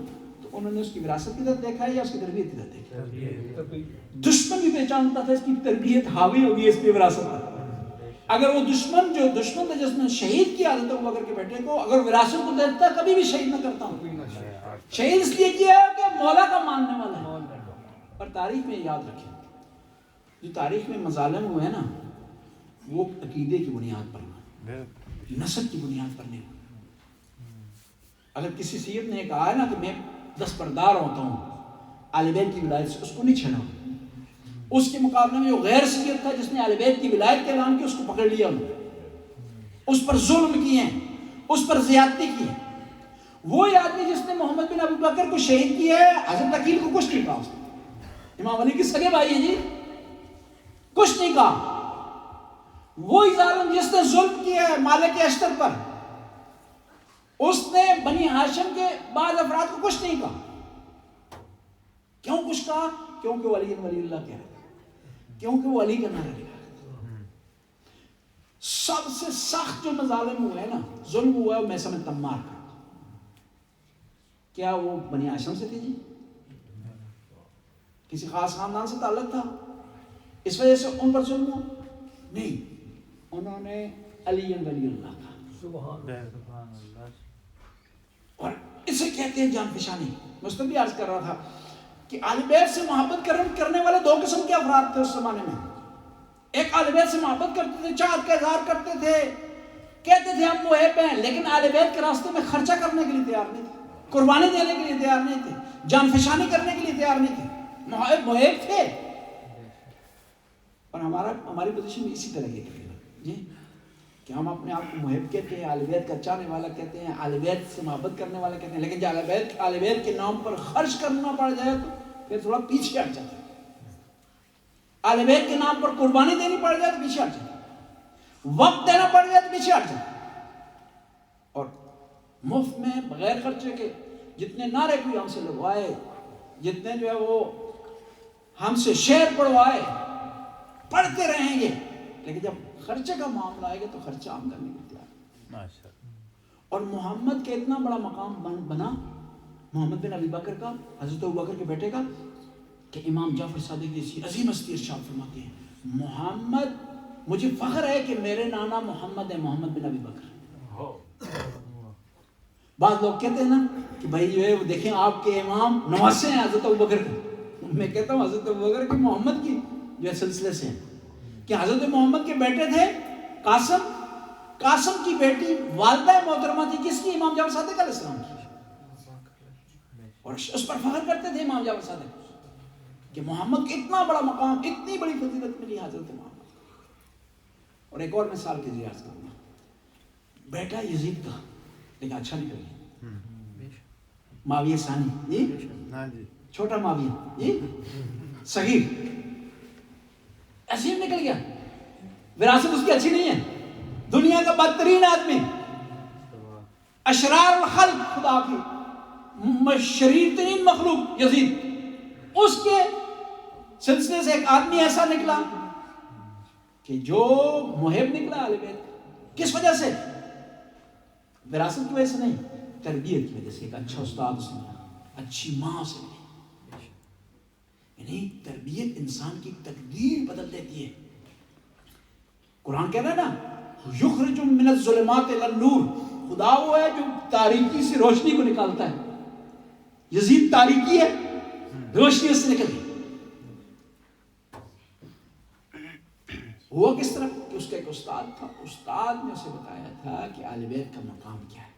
تو انہوں نے اس کی وراثت کی طرف دیکھا ہے یا اس کی تربیت کی طرف دیکھا ہے؟ دشمن بھی پہچانتا تھا اس کی تربیت حاوی ہوگی اس کی وراثت پر. اگر وہ دشمن تھا جس نے شہید کیا حضرت ابوبکر کے بیٹے کو، اگر وراثت کو دیکھتا کبھی بھی شہید نہ کرتا ہوں. شہید اس لیے کیا ہے کہ مولا کا ماننے والا ہے. اور تاریخ میں یاد رکھیں، جو تاریخ میں مظالم ہوئے ہیں نا وہ عقیدے کی بنیاد پر ہوئے، نسب کی بنیاد پر نہیں ہوئے. اگر کسی سید نے کہا ہے نا کہ میں دستبردار ہوتا ہوں اہل بیت کی ولایت سے، اس کو نہیں چھیڑا. اس کے مقابلے میں جو غیر سید تھا جس نے اہل بیت کی ولایت کے اعلان کیا، اس کو پکڑ لیا انہوں نے، اس پر ظلم کیے ہیں، اس پر زیادتی کی ہے. وہی آدمی جس نے محمد بن ابی بکر کو شہید کیا ہے، حضرت عقیل کو کچھ نہیں کہا. اس نے امام علی کے سگے بھائی ہیں جی، کچھ نہیں کہا. وہی ظالم جس نے ظلم کیا ہے مالک اشتر پر، اس نے بنی ہاشم کے بعض افراد کو کچھ نہیں کہا. کیوں کچھ کہا؟ کیونکہ ولی اللہ کہہ رہا تھا، کیونکہ وہ علی کا نعرہ لگا رہا تھا. سب سے سخت جو مظالم ہوئے ہیں نا، ظلم ہوا ہے وہ میثم تمار کا. کیا وہ بنی ہاشم سے تھے جی؟ کسی خاص خاندان سے تعلق تھا اس وجہ سے ان پر ظلم ہوا؟ نہیں، انہوں نے علی ولی اللہ کا. سبحان اللہ. اور اسے کہتے ہیں جان فشانی. مستقبل بھی عرض کر رہا تھا کہ اہل بیت سے محبت کرنے والے دو قسم کے افراد تھے اس زمانے میں. ایک اہل بیت سے محبت کرتے تھے، چاہت کا اظہار کرتے تھے، کہتے تھے ہم محب ہیں، لیکن اہل بیت کے راستے میں خرچہ کرنے کے لیے تیار نہیں تھے، قربانی دینے کے لیے تیار نہیں تھے، جان فشانی کرنے کے لیے تیار نہیں تھے. محب تھے. اور ہماری پوزیشن بھی اسی طرح کی جی کہ ہم اپنے آپ کو محب کہتے ہیں، اہل بیت کا چاہنے والا کہتے ہیں، اہل بیت سے محبت کرنے والا کہتے ہیں، لیکن جب اہل بیت کے نام پر خرچ کرنا پڑ جائے تو پھر تھوڑا پیچھے ہٹ جاتا ہے. اہل بیت کے نام پر قربانی دینی پڑ جائے تو پیچھے ہٹ جاتا ہے، وقت دینا پڑ جائے تو پیچھے ہٹ جاتا ہے. اور مفت میں بغیر خرچے کے جتنے نعرے کوئی ہم سے لگوائے، جتنے جو ہے وہ ہم سے شعر پڑھوائے، پڑھتے رہیں گے، لیکن جب خرچے کا معاملہ آئے گا تو خرچہ عام کرنے کی تیار. اور محمد کا اتنا بڑا مقام بنا محمد بن ابی بکر کا، حضرت ابوبکر کے بیٹے کا، کہ امام جعفر صادق جیسی عظیم ہستی ارشاد فرماتے ہیں محمد، مجھے فخر ہے کہ میرے نانا محمد ہے، محمد بن ابی بکر. بعض لوگ کہتے ہیں نا کہ بھائی جو ہے وہ دیکھیں آپ کے امام نواسے ہیں حضرت ابوبکر کے. میں کہتا ہوں حضرت ابوبکر کی محمد کی جو ہے سلسلے سے ہیں کہ حضرت محمد کے بیٹے تھے قاسم، قاسم کی بیٹی والدہ محترمہ تھی کس کی؟ امام جعفر صادق علیہ السلام کی. اور اس پر فخر کرتے تھے امام جعفر صادق کہ محمد کو اتنا بڑا مقام، اتنی بڑی فضیلت ملی حضرت محمد. اور ایک اور مثال کے ذریعے عرض کروں گا، بیٹا یزید کا لیکن اچھا نکل گیا، معاویہ ثانی جی، چھوٹا معاویہ جی، صغیر، عظیم نکل گیا. وراثت اس کی اچھی نہیں ہے، دنیا کا بدترین آدمی، اشرار الخلق، خدا کی شریر ترین مخلوق یزید، اس کے سلسلے سے ایک آدمی ایسا نکلا کہ جو محب نکلا اہل بیت. کس وجہ سے؟ وراثت کی وجہ سے نہیں، تربیت کی وجہ سے. ایک اچھا استاد اس نے ملا، اچھی ماں سے ملی. یعنی تربیت انسان کی تقدیر بدل دیتی ہے. قرآن کہہ رہا ہے نا یخرج من الظلمات الی النور، خدا وہ ہے جو تاریکی سے روشنی کو نکالتا ہے. یزید تاریکی ہے، روشنی اس سے نکل گئی. ہوا کس طرح کہ اس کا ایک استاد تھا، استاد نے اسے بتایا تھا کہ اہل بیت کا مقام کیا ہے.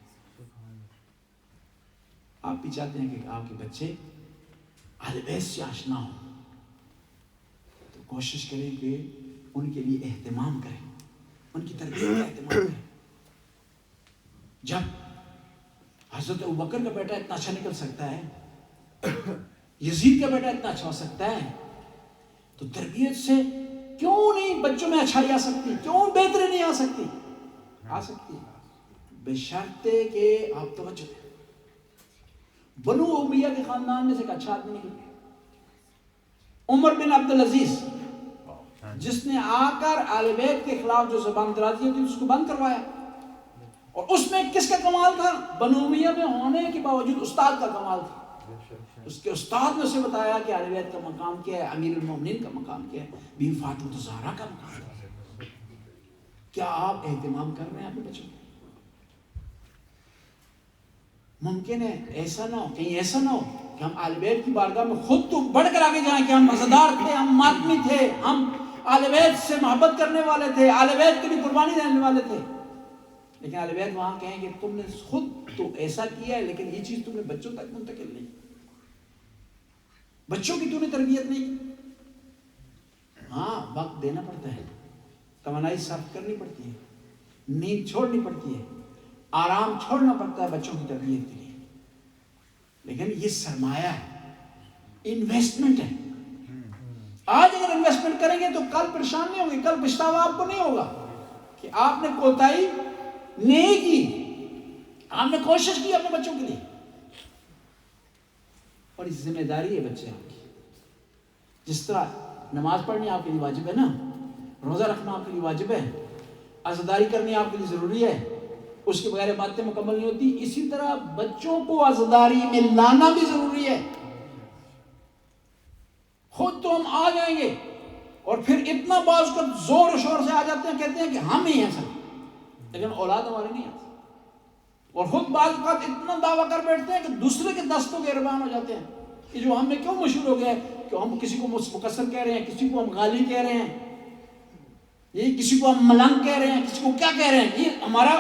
آپ بھی چاہتے ہیں کہ آپ کے بچے اہل بیت سے آشنا ہوں تو کوشش کریں کہ ان کے لیے اہتمام کریں، ان کی تربیت کا اہتمام کریں. جب حضرت ابوبکر کا بیٹا اتنا اچھا نکل سکتا ہے، یزید کا بیٹا اتنا اچھا ہو سکتا ہے، تو تربیت سے کیوں نہیں بچوں میں اچھائی آ سکتی؟ کیوں بہتری نہیں آ سکتی؟ آ سکتی ہے، بشرطے کہ آپ توجہ دیں۔ بنو امیہ کے خاندان میں سے ایک اچھا آدمی نکل گیا، عمر بن عبدالعزیز، جس نے آ کر اہل بیت کے خلاف جو زبان درازی ہوتی اس کو بند کروایا۔ اور اس میں کس کا کمال تھا؟ بنو امیہ میں ہونے کے باوجود استاد کا کمال تھا۔ اس کے استاد نے اسے بتایا کہ اہل بیت کا مقام کیا ہے، امیر المومنین کا مقام کیا ہے، بی فاطمہ الزہرا کا مقام ہے۔ کیا آپ اہتمام کر رہے ہیں اپنے بچوں کو؟ ممکن ہے ایسا نہ ہو، کہیں ایسا نہ ہو کہ ہم اہل بیت کی بارگاہ میں خود تو بڑھ کر آگے جائیں کہ ہم مزیدار تھے، ہم ماتمی تھے، ہم اہل بیت سے محبت کرنے والے تھے، اہل بیت کے لیے قربانی دینے والے تھے، لیکن اہل بیت وہاں کہیں کہ تم نے خود تو ایسا کیا ہے لیکن یہ چیز تم نے بچوں تک منتقل نہیں، بچوں کی تو نے تربیت نہیں کی۔ ہاں وقت دینا پڑتا ہے، توانائی صرف کرنی پڑتی ہے، نیند چھوڑنی پڑتی ہے، آرام چھوڑنا پڑتا ہے بچوں کی تربیت کے لیے، لیکن یہ سرمایہ ہے، انویسٹمنٹ ہے۔ آج اگر انویسٹمنٹ کریں گے تو کل پریشان نہیں ہوں گے، کل پچھتاوا آپ کو نہیں ہوگا کہ آپ نے کوتاہی نہیں کی، آپ نے کوشش کی اپنے بچوں کے لیے۔ اور اس ذمہ داری ہے بچے آپ کی، جس طرح نماز پڑھنی آپ کے لیے واجب ہے نا، روزہ رکھنا آپ کے لیے واجب ہے، عزاداری کرنی آپ کے لیے ضروری ہے، اس کے بغیر باتیں مکمل نہیں ہوتی، اسی طرح بچوں کو عزاداری میں لانا بھی ضروری ہے۔ خود تو ہم آ جائیں گے اور پھر اتنا باز کر زور و شور سے آ جاتے ہیں، کہتے ہیں کہ ہم ہی ہیں سب، لیکن اولاد ہماری نہیں آتی، اور خود بعض اوقات اتنا دعویٰ کر بیٹھتے ہیں کہ دوسرے کے دستوں کے قربان ہو جاتے ہیں۔ یہ جو ہم میں کیوں مشہور ہو گیا ہے کہ ہم کسی کو مقصر کہہ رہے ہیں، کسی کو ہم غالی کہہ رہے ہیں، یہ کسی کو ہم ملنگ کہہ رہے ہیں، کسی کو کیا کہہ رہے ہیں، یہ ہمارا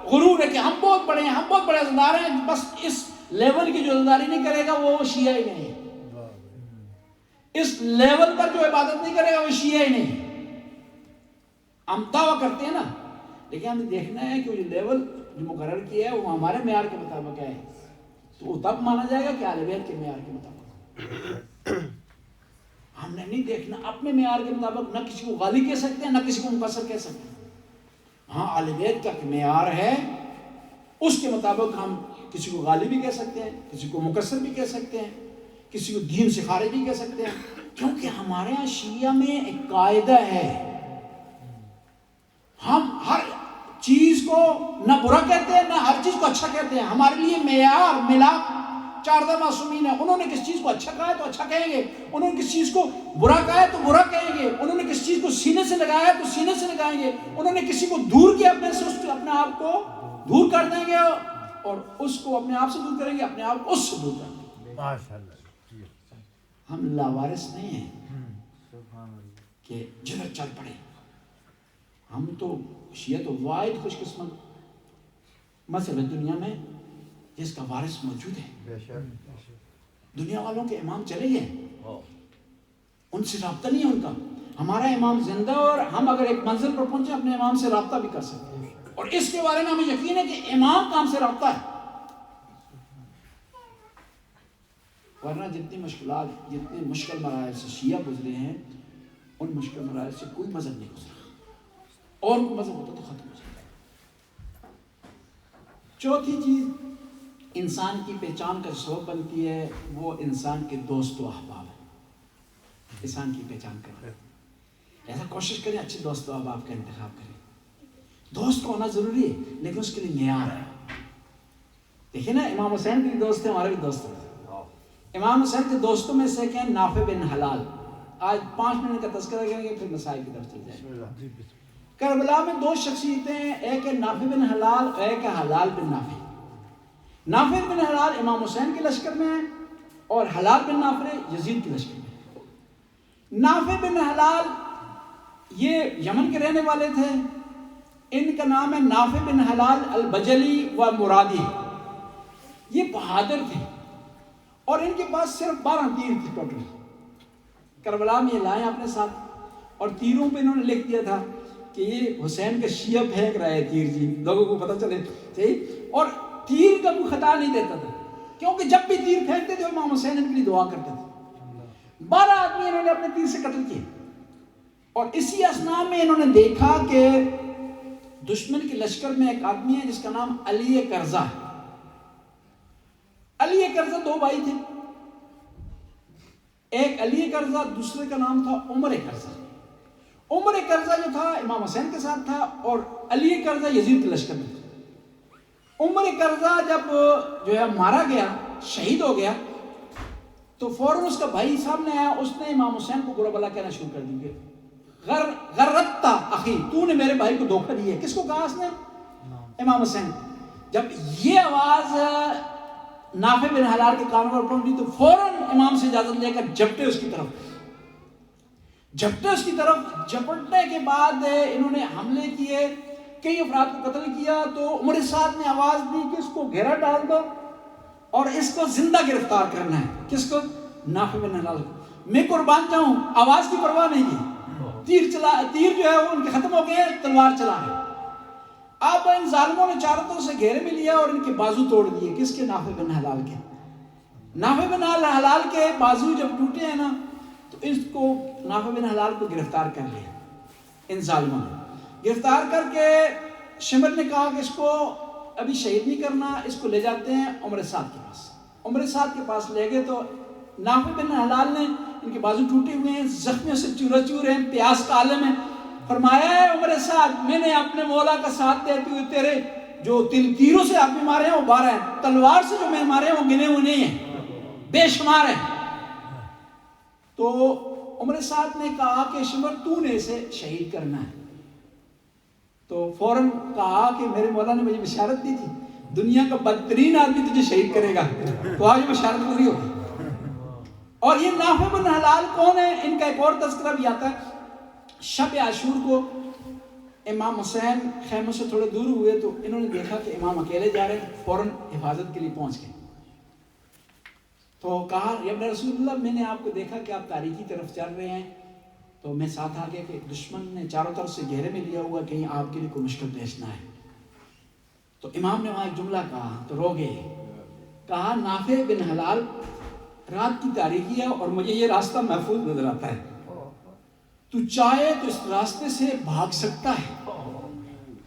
غرور ہے کہ ہم بہت بڑے ہیں، ہم بہت بڑے عزادار ہیں۔ بس اس لیول کی جو عزاداری نہیں کرے گا وہ شیعہ ہی نہیں ہے، اس لیول پر جو عبادت نہیں کرے گا وہ شیعہ ہی نہیں ہے۔ ہم دعویٰ کرتے ہیں نا، لیکن ہمیں دیکھنا ہے کہ وہ جو لیول جو مقرر کیا ہے وہ ہمارے معیار کے مطابق ہے، تو وہ تب مانا جائے گا کہ اہل بیت کے معیار کے مطابق۔ ہم نے نہیں دیکھنا اپنے معیار کے مطابق، نہ کسی کو غالی کہہ سکتے ہیں نہ کسی کو مقصر کہہ سکتے ہیں۔ ہاں اہل بیت کا معیار ہے، اس کے مطابق ہم کسی کو غالی بھی کہہ سکتے ہیں، کسی کو مقصر بھی کہہ سکتے ہیں، کسی کو دین سے خارج بھی کہہ سکتے ہیں، کیونکہ ہمارے ہاں شیعہ میں ایک قاعدہ ہے، ہم ہر چیز کو نہ برا کہتے ہیں نہ ہر چیز کو اچھا کہتے ہیں۔ ہمارے لیے معیار ملاپ 14 معصومین ہے، انہوں نے کس چیز کو اچھا کہا ہے تو اچھا کہیں گے، انہوں نے کس چیز کو برا کہا ہے تو برا کہیں گے، انہوں نے کس چیز کو سینے سے لگایا ہے تو سینے سے لگائیں گے، انہوں نے کسی کو دور کیا اپنے سے، اس کو اپنے آپ کو دور کر دیں گے، اور اس کو اپنے آپ سے دور کریں گے، اپنے آپ کو اس سے دور کر دیں گے۔ ہم لاوارث نہیں ہیں کہ جدھر چل پڑے۔ ہم تو شیعہ تو واحد خوش قسمت مذہب ہے دنیا میں جس کا وارث موجود ہے۔ دنیا والوں کے امام چلے گئے، ان سے رابطہ نہیں ہے ان کا، ہمارا امام زندہ، اور ہم اگر ایک منزل پر پہنچے اپنے امام سے رابطہ بھی کر سکتے ہیں، اور اس کے بارے میں ہمیں یقین ہے کہ امام کا ہم سے رابطہ ہے۔ ورنہ جتنی مشکلات، جتنے مشکل مراحل سے شیعہ گزرے ہیں، ان مشکل مراحل سے کوئی مذہب نہیں گزرا، اور کوئی مذہب ہوتا تو ختم ہو جاتا۔ چوتھی چیز انسان کی پہچان کا سبب بنتی ہے، وہ انسان کے دوست و احباب ہے۔ انسان کی پہچان کریں، ایسا کوشش کریں اچھے دوست و احباب کا انتخاب کریں۔ دوست کو ہونا ضروری ہے لیکن اس کے لیے معیار ہے۔ دیکھیں نا، امام حسین کے بھی دوست ہیں، ہمارے بھی دوست ہیں۔ امام حسین کے دوستوں میں سے ایک ہیں نافع بن حلال۔ آج 5 منٹ کا تذکرہ کریں گے پھر مسائل کی طرف چل جائیں گے۔ کربلا میں 2 شخصیتیں ہیں، ایک ہے نافع بن حلال اور ایک ہے حلال بن نافع۔ نافع بن حلال امام حسین کے لشکر میں ہیں اور حلال بن نافع یزید کے لشکر میں۔ نافع بن حلال یہ یمن کے رہنے والے تھے، ان کا نام ہے نافع بن حلال البجلی و مرادی۔ یہ بہادر تھے اور ان کے پاس صرف 12 تیر تھے ٹوٹل۔ کربلا میں یہ لائے اپنے ساتھ، اور تیروں پہ انہوں نے لکھ دیا تھا کہ یہ حسین کا شیعہ پھینک رہا ہے تیر، جی لوگوں کو پتہ چلے صحیح، اور تیر کا کوئی خطا نہیں دیتا تھا کیونکہ جب بھی تیر پھینکتے تھے امام حسین ان کے لیے دعا کرتے تھے۔ 12 آدمی انہوں نے اپنے تیر سے قتل کیے، اور اسی اثناء میں انہوں نے دیکھا کہ دشمن کے لشکر میں ایک آدمی ہے جس کا نام علی کرزہ ہے۔ علی کرزہ 2 بھائی تھے، ایک علی کرزہ، دوسرے کا نام تھا عمر کرزہ۔ عمر کرزہ جو تھا امام حسین کے ساتھ تھا، اور علی کرزہ یزید کے لشکر میں تھا۔ عمر کرزہ جب جو ہے مارا گیا، شہید ہو گیا، تو فوراً اس کا بھائی سامنے آیا، اس نے امام حسین کو برا بلا کہنا شروع کر دیا، غررتا اخی، تو نے میرے بھائی کو دھوکہ دیا ہے۔ کس کو کہا اس نے؟ امام حسین۔ جب یہ آواز نافع بن حلال کے کانوں پر پہنچی تو فوراً امام سے اجازت لے کر جھپٹے اس کی طرف، جھپٹنے کے بعد انہوں نے حملے کیے، کئی افراد کو قتل کیا۔ تو عمر سعد نے آواز دی کہ اس کو گھیرا ڈال دو اور اس کو زندہ گرفتار کرنا ہے۔ کس کو؟ نافع بن حلال کو۔ میں قربان جاؤں، آواز کی پرواہ نہیں کی، تیر جو ہے وہ ان کے ختم ہو گئے، تلوار چلا گئے۔ اب ان ظالموں نے چاروں طرف سے گھیرے میں لیا اور ان کے بازو توڑ دیے۔ کس کے؟ نافع بن حلال کے۔ نافع بن حلال کے بازو جب ٹوٹے ہیں نا، تو اس کو نافع بن حلال کو گرفتار کر لیا ان ظالموں نے۔ گرفتار کر کے شمر نے کہا کہ اس کو ابھی شہید نہیں کرنا، اس کو لے جاتے ہیں عمر سعد کے پاس۔ عمر سعد کے پاس لے گئے تو نافع بن حلال نے، ان کے بازو ٹوٹے ہوئے ہیں، زخمیوں سے چورا چور ہیں، پیاس کا عالم ہے، فرمایا ہے عمر سعد، میں نے اپنے مولا کا ساتھ دیتے ہوئے تیرے جو تیروں سے آپ بھی مارے ہیں وہ 12 ہیں، تلوار سے جو میں مارے ہیں وہ گنے ہوئے نہیں ہیں، بے شمار ہیں۔ تو عمر سعد نے کہا کہ شمر تو نے اسے شہید کرنا ہے۔ تو فوراً کہا کہ میرے مولا نے مجھے بشارت دی تھی، دنیا کا بدترین آدمی تجھے شہید کرے گا، تو آج بشارت پوری ہوگی۔ اور یہ نافع بن حلال کون ہے؟ ان کا ایک اور تذکرہ بھی آتا ہے۔ شب عاشور کو امام حسین خیموں سے تھوڑے دور ہوئے تو انہوں نے دیکھا کہ امام اکیلے جا رہے ہیں، فوراً حفاظت کے لیے پہنچ گئے۔ تو کہا یا رسول اللہ، میں نے آپ کو دیکھا کہ آپ تاریخی طرف چل رہے ہیں، تو میں ساتھ آ گیا کہ دشمن نے چاروں طرف سے گھیرے میں لیا ہوا، کہیں آپ کے لیے کوئی مشکل پیش نہ ہے۔ تو امام نے وہاں ایک جملہ کہا تو رو گئے، کہا نافع بن حلال رات کی تاریکی ہے اور مجھے یہ راستہ محفوظ نظر آتا ہے، تو چاہے تو اس راستے سے بھاگ سکتا ہے۔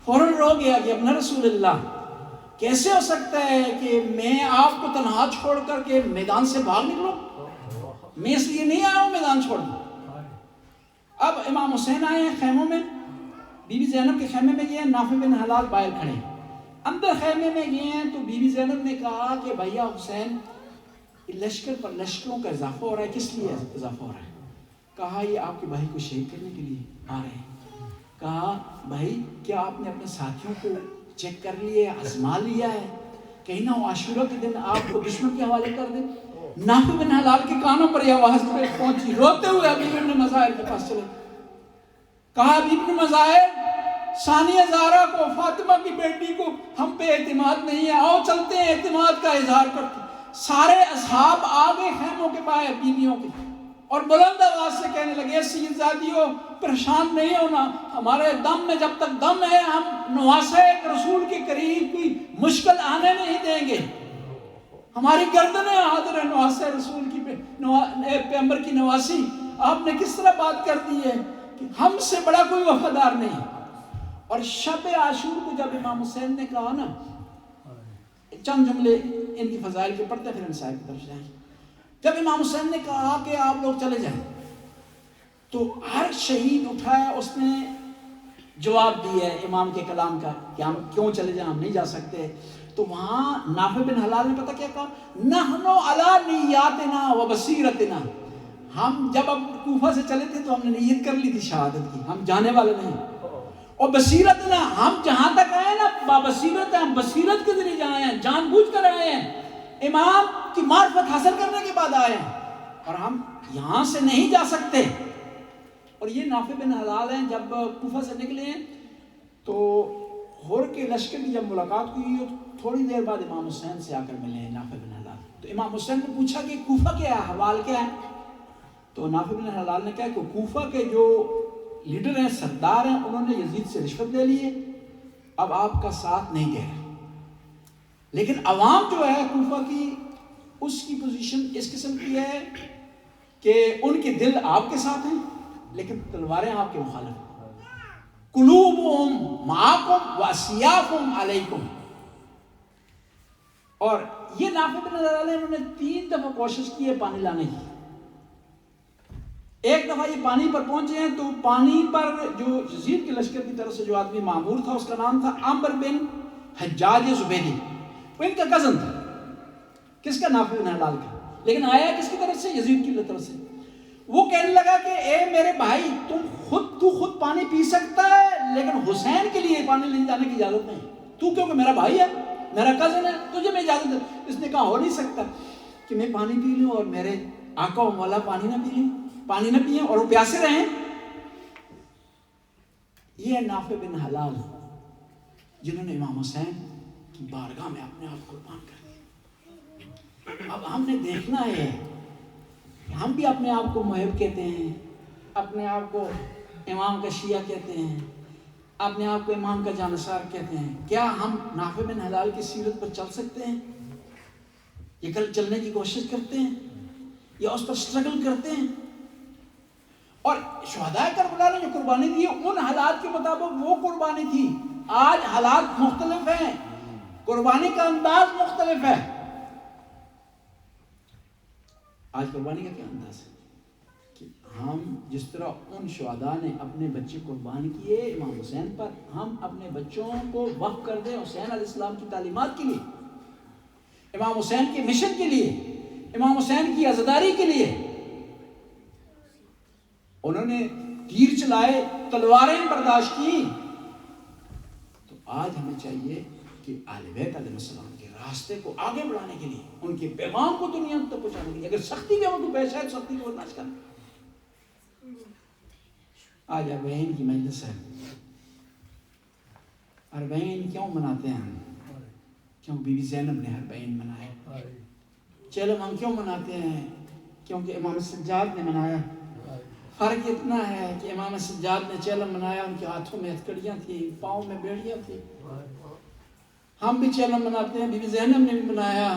فوراً رو گیا کہ ابن رسول اللہ، کیسے ہو سکتا ہے کہ میں آپ کو تنہا چھوڑ کر کے میدان سے بھاگ نکلوں؟ میں اس لیے نہیں آیا ہوں میدان چھوڑ دوں۔ اب امام حسین آئے ہیں خیموں میں، بی بی زینب کے خیمے میں گئے ہیں، نافع بن حلال باہر کھڑے ہیں۔ اندر خیمے میں گئے ہیں تو بی بی زینب نے کہا کہ بھیا حسین، لشکر پر لشکروں کا اضافہ ہو رہا ہے، کس لیے اضافہ ہو رہا ہے؟ کہا یہ آپ کے بھائی کو شہید کرنے کے لیے آ رہے ہیں۔ کہا بھائی کیا آپ نے اپنے ساتھیوں کو چیک کر لیا، آزما لیا ہے، کہیں نہ عاشورہ کے دن آپ کو دشمن کے حوالے کر دیں؟ نافع بن حلال کے کانوں پر یہ آواز پہنچی، روتے ہوئے حبیب ابن مظاہر کے پاس چلے۔ کہا حبیب ابن مظاہر، ثانیہ زہرا کو، فاطمہ کی بیٹی کو ہم پہ اعتماد نہیں ہے، آؤ چلتے ہیں اعتماد کا اظہار کرتے ہیں۔ سارے اصحاب آگے خیموں کے باہر بیویوں کے، اور بلند آواز سے کہنے لگے سید زادیوں پریشان نہیں ہونا، ہمارے دم میں جب تک دم ہے ہم نواسے رسول کے قریب کوئی مشکل آنے نہیں دیں گے، ہماری گردنیں حاضر ہیں نواسے رسول کی پیغمبر کی نواسی۔ آپ نے کس طرح بات کر دی ہے کہ ہم سے بڑا کوئی وفادار نہیں۔ اور شب عاشور کو جب امام حسین نے کہا نا، چند جملے ان کی فضائل کے پڑھتے پھر انصار کی طرف جائیں۔ جب امام حسین نے کہا کہ آپ لوگ چلے جائیں تو ہر شہید اٹھایا، اس نے جواب دیا ہے امام کے کلام کا کہ ہم کیوں چلے جائیں، ہم نہیں جا سکتے۔ تو وہاں نافع بن حلال نے پتہ کیا کہا، نحنو علی نیاتنا و بصیرتنا، ہم جب اب کوفہ سے چلے تھے تو ہم نے نیت کر لی تھی شہادت کی، ہم جانے والے نہیں، اور بصیرتنا، ہم جہاں تک آئے نا بابصیرت ہیں، ہم بصیرت کے ذریعے آئے ہیں، جان بوجھ کر آئے ہیں، امام کی معرفت حاصل کرنے کے بعد آئے ہیں، اور ہم یہاں سے نہیں جا سکتے۔ اور یہ نافع بن حلال ہیں، جب کوفہ سے نکلے ہیں تو ہور کے لشکر کی جب ملاقات ہوئی ہے تھوڑی دیر بعد امام حسین سے آ کر ملے ہیں نافع بن حلال۔ تو امام حسین نے پوچھا کہ کوفہ کیا ہے، حوال کیا ہے؟ تو نافع بن حلال نے کہا کہ کوفہ کے جو لیڈر ہیں, سردار ہیں, انہوں نے یزید سے رشوت لے لیے, اب آپ کا ساتھ نہیں دے رہے. لیکن عوام جو ہے کوفہ کی, اس کی پوزیشن اس قسم کی ہے کہ ان کے دل آپ کے ساتھ ہیں لیکن تلواریں آپ کے مخالف ہیں. قلوبہم معاکم واسیافہم علیکم. اور یہ نافع بن علیہ انہوں نے 3 دفعہ کوشش کی ہے پانی لانے کی. ایک دفعہ یہ پانی پر پہنچے ہیں تو پانی پر جو یزید کے لشکر کی طرف سے جو آدمی معمور تھا, اس کا نام تھا عمرو بن حجاج زبیدی, وہ ان کا کزن تھا. کس کا؟ نافع بن حلال کا. لیکن آیا کس کی طرف سے؟ یزید کی طرف سے. وہ کہنے لگا کہ اے میرے بھائی, تو خود پانی پی سکتا ہے لیکن حسین کے لیے پانی لے جانے کی اجازت نہیں. تو کیونکہ میرا بھائی ہے, میرا کزن ہے, تجھے میں اجازت ہے. اس نے کہا ہو نہیں سکتا کہ میں پانی پی لوں اور میرے آقا و مولا پانی نہ پی لیں, پانی نہ پئیں اور وہ پیاسے رہیں. یہ ہے نافع بن حلال جنہوں نے امام حسین کی بارگاہ میں اپنے آپ کو قربان کر دیا. اب ہم نے دیکھنا ہے کہ ہم بھی اپنے آپ کو محب کہتے ہیں, اپنے آپ کو امام کا شیعہ کہتے ہیں, اپنے آپ کو امام کا جانصار کہتے ہیں. کیا ہم نافع بن حلال کی سیرت پر چل سکتے ہیں؟ یہ کل چلنے کی کوشش کرتے ہیں یا اس پر سٹرگل کرتے ہیں؟ اور شہداء کربلا نے جو قربانی دی ہے ان حالات کے مطابق وہ قربانی تھی. آج حالات مختلف ہیں, قربانی کا انداز مختلف ہے. آج قربانی کا کیا انداز ہے کہ ہم جس طرح ان شہداء نے اپنے بچے قربان کیے امام حسین پر, ہم اپنے بچوں کو وقف کر دیں حسین علیہ السلام کی تعلیمات کے لیے, امام حسین کے مشن کے لیے, امام حسین کی عزاداری کے لیے. انہوں نے تیر چلائے, تلواریں برداشت کی. تو آج ہمیں چاہیے کہ اہل بیت علیہ السلام کے راستے کو آگے بڑھانے کے لیے, ان کے پیغام کو دنیا تک پہنچانے کے لیے اگر سختی کے وقت پیش ہے تو سختی کو برداشت کرنا. آج اربعین کی مجلس ہے. اربعین کیوں مناتے ہیں ہم؟ کیوں بی بی زینب نے اربعین منائے. چلم ہم کیوں مناتے ہیں؟ کیونکہ امام سجاد نے منایا. فرق اتنا ہے کہ امام سجاد نے چلم منایا, ان کے ہاتھوں میں ہتھکڑیاں تھیں, پاؤں میں بیڑیاں تھیں. ہم بھی چلم مناتے ہیں, بی بی زینب نے بھی منایا.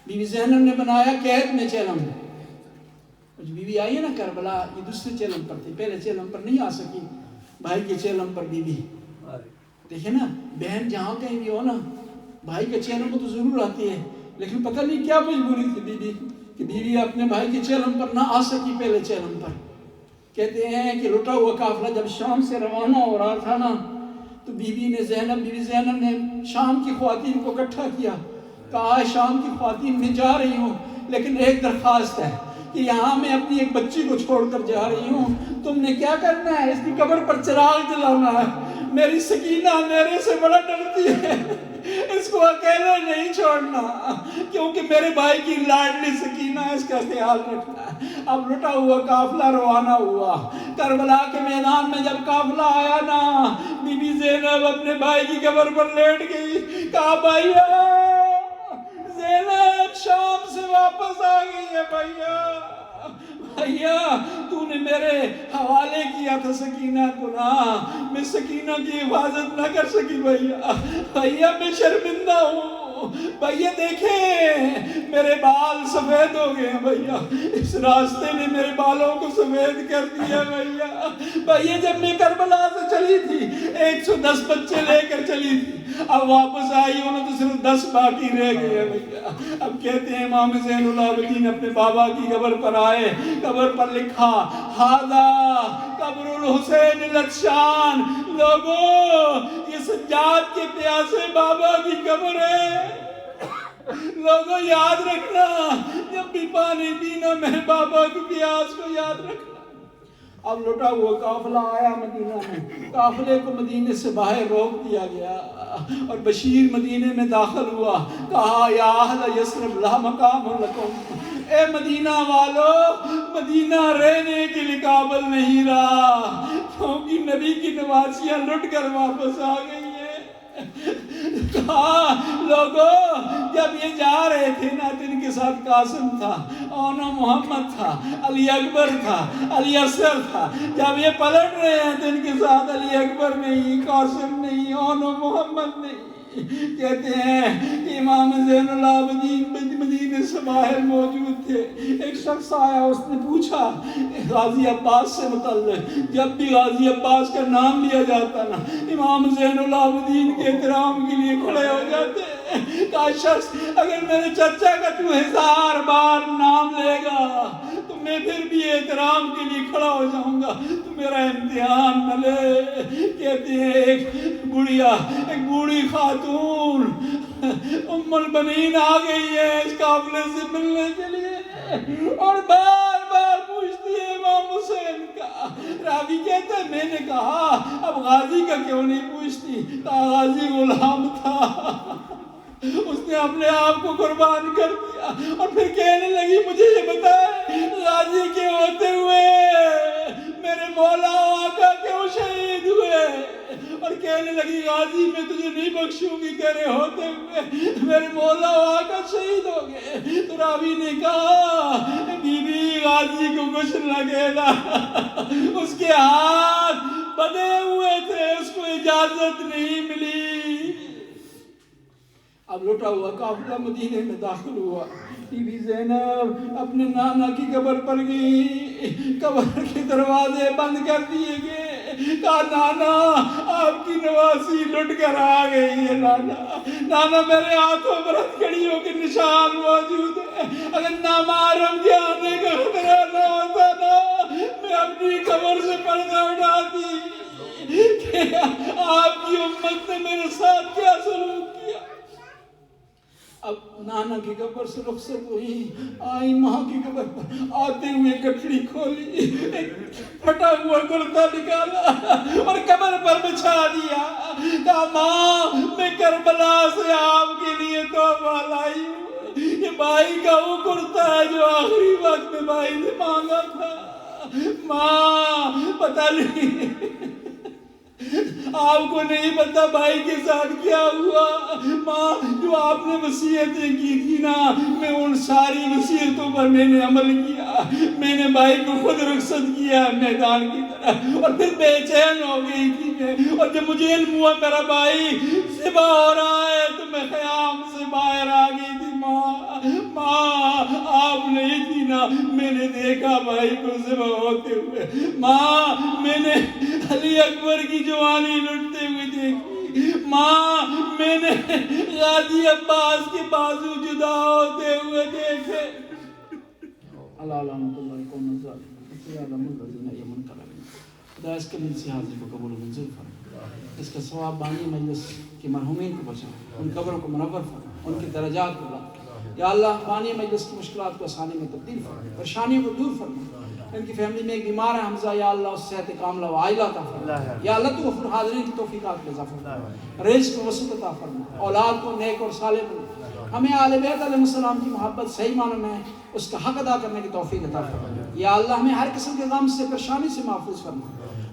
بی بی زینب نے بنایا قید میں چلم. بی بی آئی ہے نا کربلا, یہ دوسرے چلم پر تھی, پہلے چلم پر نہیں آ سکی, بھائی کے چلم پر بی بی. دیکھیں نا, بہن جہاں کہیں بھی ہو نا, بھائی کے چلم کو تو ضرور آتی ہے, لیکن پتہ نہیں کیا مجبوری تھی بی بی کہ بی بی اپنے بھائی کے چلم پر نہ آ سکی پہلے چلم پر. کہتے ہیں کہ لٹا ہوا قافلہ جب شام سے روانہ ہو رہا تھا نا, تو بی بی نے بی بی زینب نے شام کی خواتین کو اکٹھا کیا, کہا شام کی خواتین میں جا رہی ہوں لیکن ایک درخواست ہے کہ یہاں میں اپنی ایک بچی کو چھوڑ کر جا رہی ہوں, تم نے کیا کرنا ہے, اس کی قبر پر چراغ جلانا ہے. میری سکینہ میرے سے بڑا ڈرتی ہے, اس کو اکیلا نہیں چھوڑنا کیونکہ میرے بھائی کی لاڈلی سکینہ ہے, اس کا خیال رکھنا ہے. اب لٹا ہوا قافلہ روانہ ہوا. کربلا کے میدان میں جب قافلہ آیا نا, بی بی زینب اپنے بھائی کی قبر پر لیٹ گئی. کہا بھائیا, زینب شام سے واپس آ گئی ہے. بھائیا تو نے میرے حوالے کیا تھا سکینہ کو نا, میں سکینہ کی حفاظت نہ کر سکی. بھائیا میں شرمندہ ہوں. بھائیا دیکھیں میرے بال سفید ہو گئے ہیں. بھائیا اس راستے نے میرے بالوں کو سفید کر دیا. بھائیا جب میں کربلا سے چلی تھی 110 بچے لے کر چلی تھی, اب واپس آئی انہوں تو صرف 10 باقی رہ گئے. بھائیا اب کہتے ہیں امام زین العابدین اپنے بابا کی قبر پر آئے, قبر پر لکھا ہاذا قبر الحسین العطشان. لوگوں یہ سجاد کے پیاسے بابا کی قبر ہے. لوگوں یاد رکھنا, جب بھی پانی پینا میرے بابا کی پیاس کو یاد رکھنا. اب لٹا ہوا قافلہ آیا مدینہ میں, قافلے کو مدینے سے باہر روک دیا گیا اور بشیر مدینے میں داخل ہوا. کہا یا اہل یثرب لا مقام لکم, اے مدینہ والو, مدینہ رہنے کے لیے قابل نہیں رہا کیونکہ نبی کی نوازیاں لٹ کر واپس آ گئی ہیں. کہا لوگوں جب یہ جا رہے تھے نا تو ان کے ساتھ قاسم تھا، اونا محمد تھا، علی اکبر تھا، علی اصغر تھا. جب یہ پلٹ رہے ہیں تو ان کے ساتھ علی اکبر نہیں، قاسم نہیں، اونا محمد نہیں. کہتے ہیں کہ امام زین العابدین مدینے سے باہر موجود تھے. ایک شخص آیا، اس نے پوچھا غازی عباس سے متعلق. جب بھی غازی عباس کا نام لیا جاتا نا، امام زین العابدین کے احترام کے لیے کھڑے ہو جاتے. کہا شخص اگر میرے چچا کا تو 1000 بار نام لے گا تو میں پھر بھی احترام کے لیے کھڑا ہو جاؤں گا، تو میرا امتحان نہ لے. کہتے ہیں ایک بوڑھی خاتون ام البنین آ گئی ہے اس قافلے سے ملنے کے لیے، اور بار بار پوچھتی ہے امام حسین کا. راوی کہتا ہے میں نے کہا اب غازی کا کیوں نہیں پوچھتی؟ کہا غازی غلام تھا، اس نے اپنے آپ کو قربان کر دیا. اور پھر کہنے لگی مجھے یہ بتائے غازی کے ہوتے ہوئے میرے مولا آقا کیوں شہید ہوئے؟ اور کہنے لگی غازی میں تجھے نہیں بخشوں گی، تیرے ہوتے ہوئے میرے مولا آقا شہید ہو گئے. تو راوی نے کہا بی بی غازی کو کچھ نہ کہنا، اس کے ہاتھ بندھے ہوئے تھے، اس کو اجازت نہیں ملی. اب لٹا ہوا قافلہ مدینے میں داخل ہوا. بی بی زینب اپنے نانا کی قبر پر گئی، قبر کے دروازے بند کر دیے گئے. کہا نانا آپ کی نواسی لٹ کر آ گئی ہے. نانا میرے ہاتھوں پر ہتھکڑیوں کے نشان موجود ہے. اگر نامحرم کے آنے کا خطرہ نہ ہوتا نا، میں اپنی قبر سے پردہ اٹھاتی کہ آپ کی امت نے میرے ساتھ کیا سلوک کیا. اب نانا کی قبر سے رخصت ہوئی، آئی ماں کی قبر پر. آتے ہوئے گٹھڑی کھولی، ایک پھٹا ہوا کرتا نکالا اور قبر پر بچھا دیا. کہا ماں میں کربلا سے آپ کے لیے تحفہ لائی ہوں. یہ بھائی کا وہ کرتا ہے جو آخری وقت میں بھائی نے مانگا تھا. ماں پتہ نہیں آپ کو نہیں پتا بھائی کے ساتھ کیا ہوا. ماں جو آپ نے وصیتیں کی تھی نا، میں ان ساری وصیتوں پر میں نے عمل کیا. میں نے بھائی کو خود رخصت کیا میدان کی طرح، اور پھر بے چین ہو گئی تھی میں. اور جب مجھے علم ہوا میرا بھائی ذبح ہو رہا ہے تو میں خیام سے باہر آ گئی تھی. ماں آپ نہیں تھی نا، میں نے دیکھا بھائی کو ذبح ہوتے ہوئے. ماں میں نے علی اکبر کی جوانی لٹتے ہوئے دیکھی. ماں میں نے غازی عباس کے بازو جدا ہوتے ہوئے دیکھے. اللہ علامت اللہ کو نظر خدا اس کے مجلس حاضر کو قبول منظور فرما، اس کا ثواب بانی مجلس کے مرحومین کو بچا، ان قبروں کو منور فرما، ان کے درجات کو بلند. یا اللہ بانی مجلس کی مشکلات کو آسانی میں تبدیل فرما، پریشانیوں کو دور فرما. ان کی فیملی میں ایک بیمار ہے حمزہ، یا اللہ اس صحت کاملہ و عاجلہ عطا فرما. یا اللہ تو غفور حاضرین کی توفیقات میں اضافہ فرما، رزق کو وسعت عطا فرما، اولاد کو نیک اور صالح بنا. ہمیں آل بیت علیہ السلام کی محبت صحیح معنوں میں اس کا حق ادا کرنے کی توفیق عطا فرما. یا اللہ ہمیں ہر قسم کے غم سے پریشانی سے محفوظ فرما،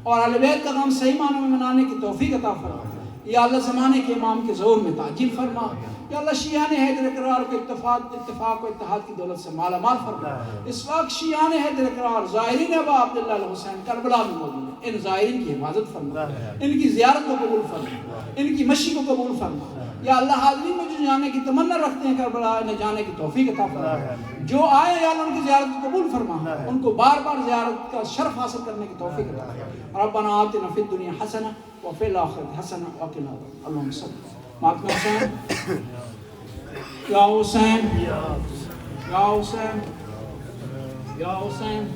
اور آل بیت کا غم صحیح معنوں میں منانے کی توفیق عطا فرما. یا اللہ زمانے کے امام کے ظہور میں تعجیل فرما. یا اللہ شیعان حیدر اقرار کو اتفاق و اتحاد کی دولت سے مالا مال فرما. اس وقت شیعان حیدر اقرار ظاہرین ابا عبداللہ الحسین کربلا میں موجود ہیں، ان ظاہرین کی حفاظت فرما، ان کی زیارت کو قبول فرما، ان کی مشی کو قبول فرما. یا اللہ حاضرین میں جو جانے کی تمنا رکھتے ہیں کربلا، انہیں جانے کی توفیق عطا فرما. جو آئے یا اللہ ان کی زیارت کو قبول فرما، ان کو بار بار زیارت کا شرف حاصل کرنے کی توفیق عطا فرما. ربنا آتنا فی الدنیا حسنہ وفی الآخرۃ حسنہ وقنا عذاب النار. اللہم صل ماتم حسین یا حسین یا حسین یا حسین.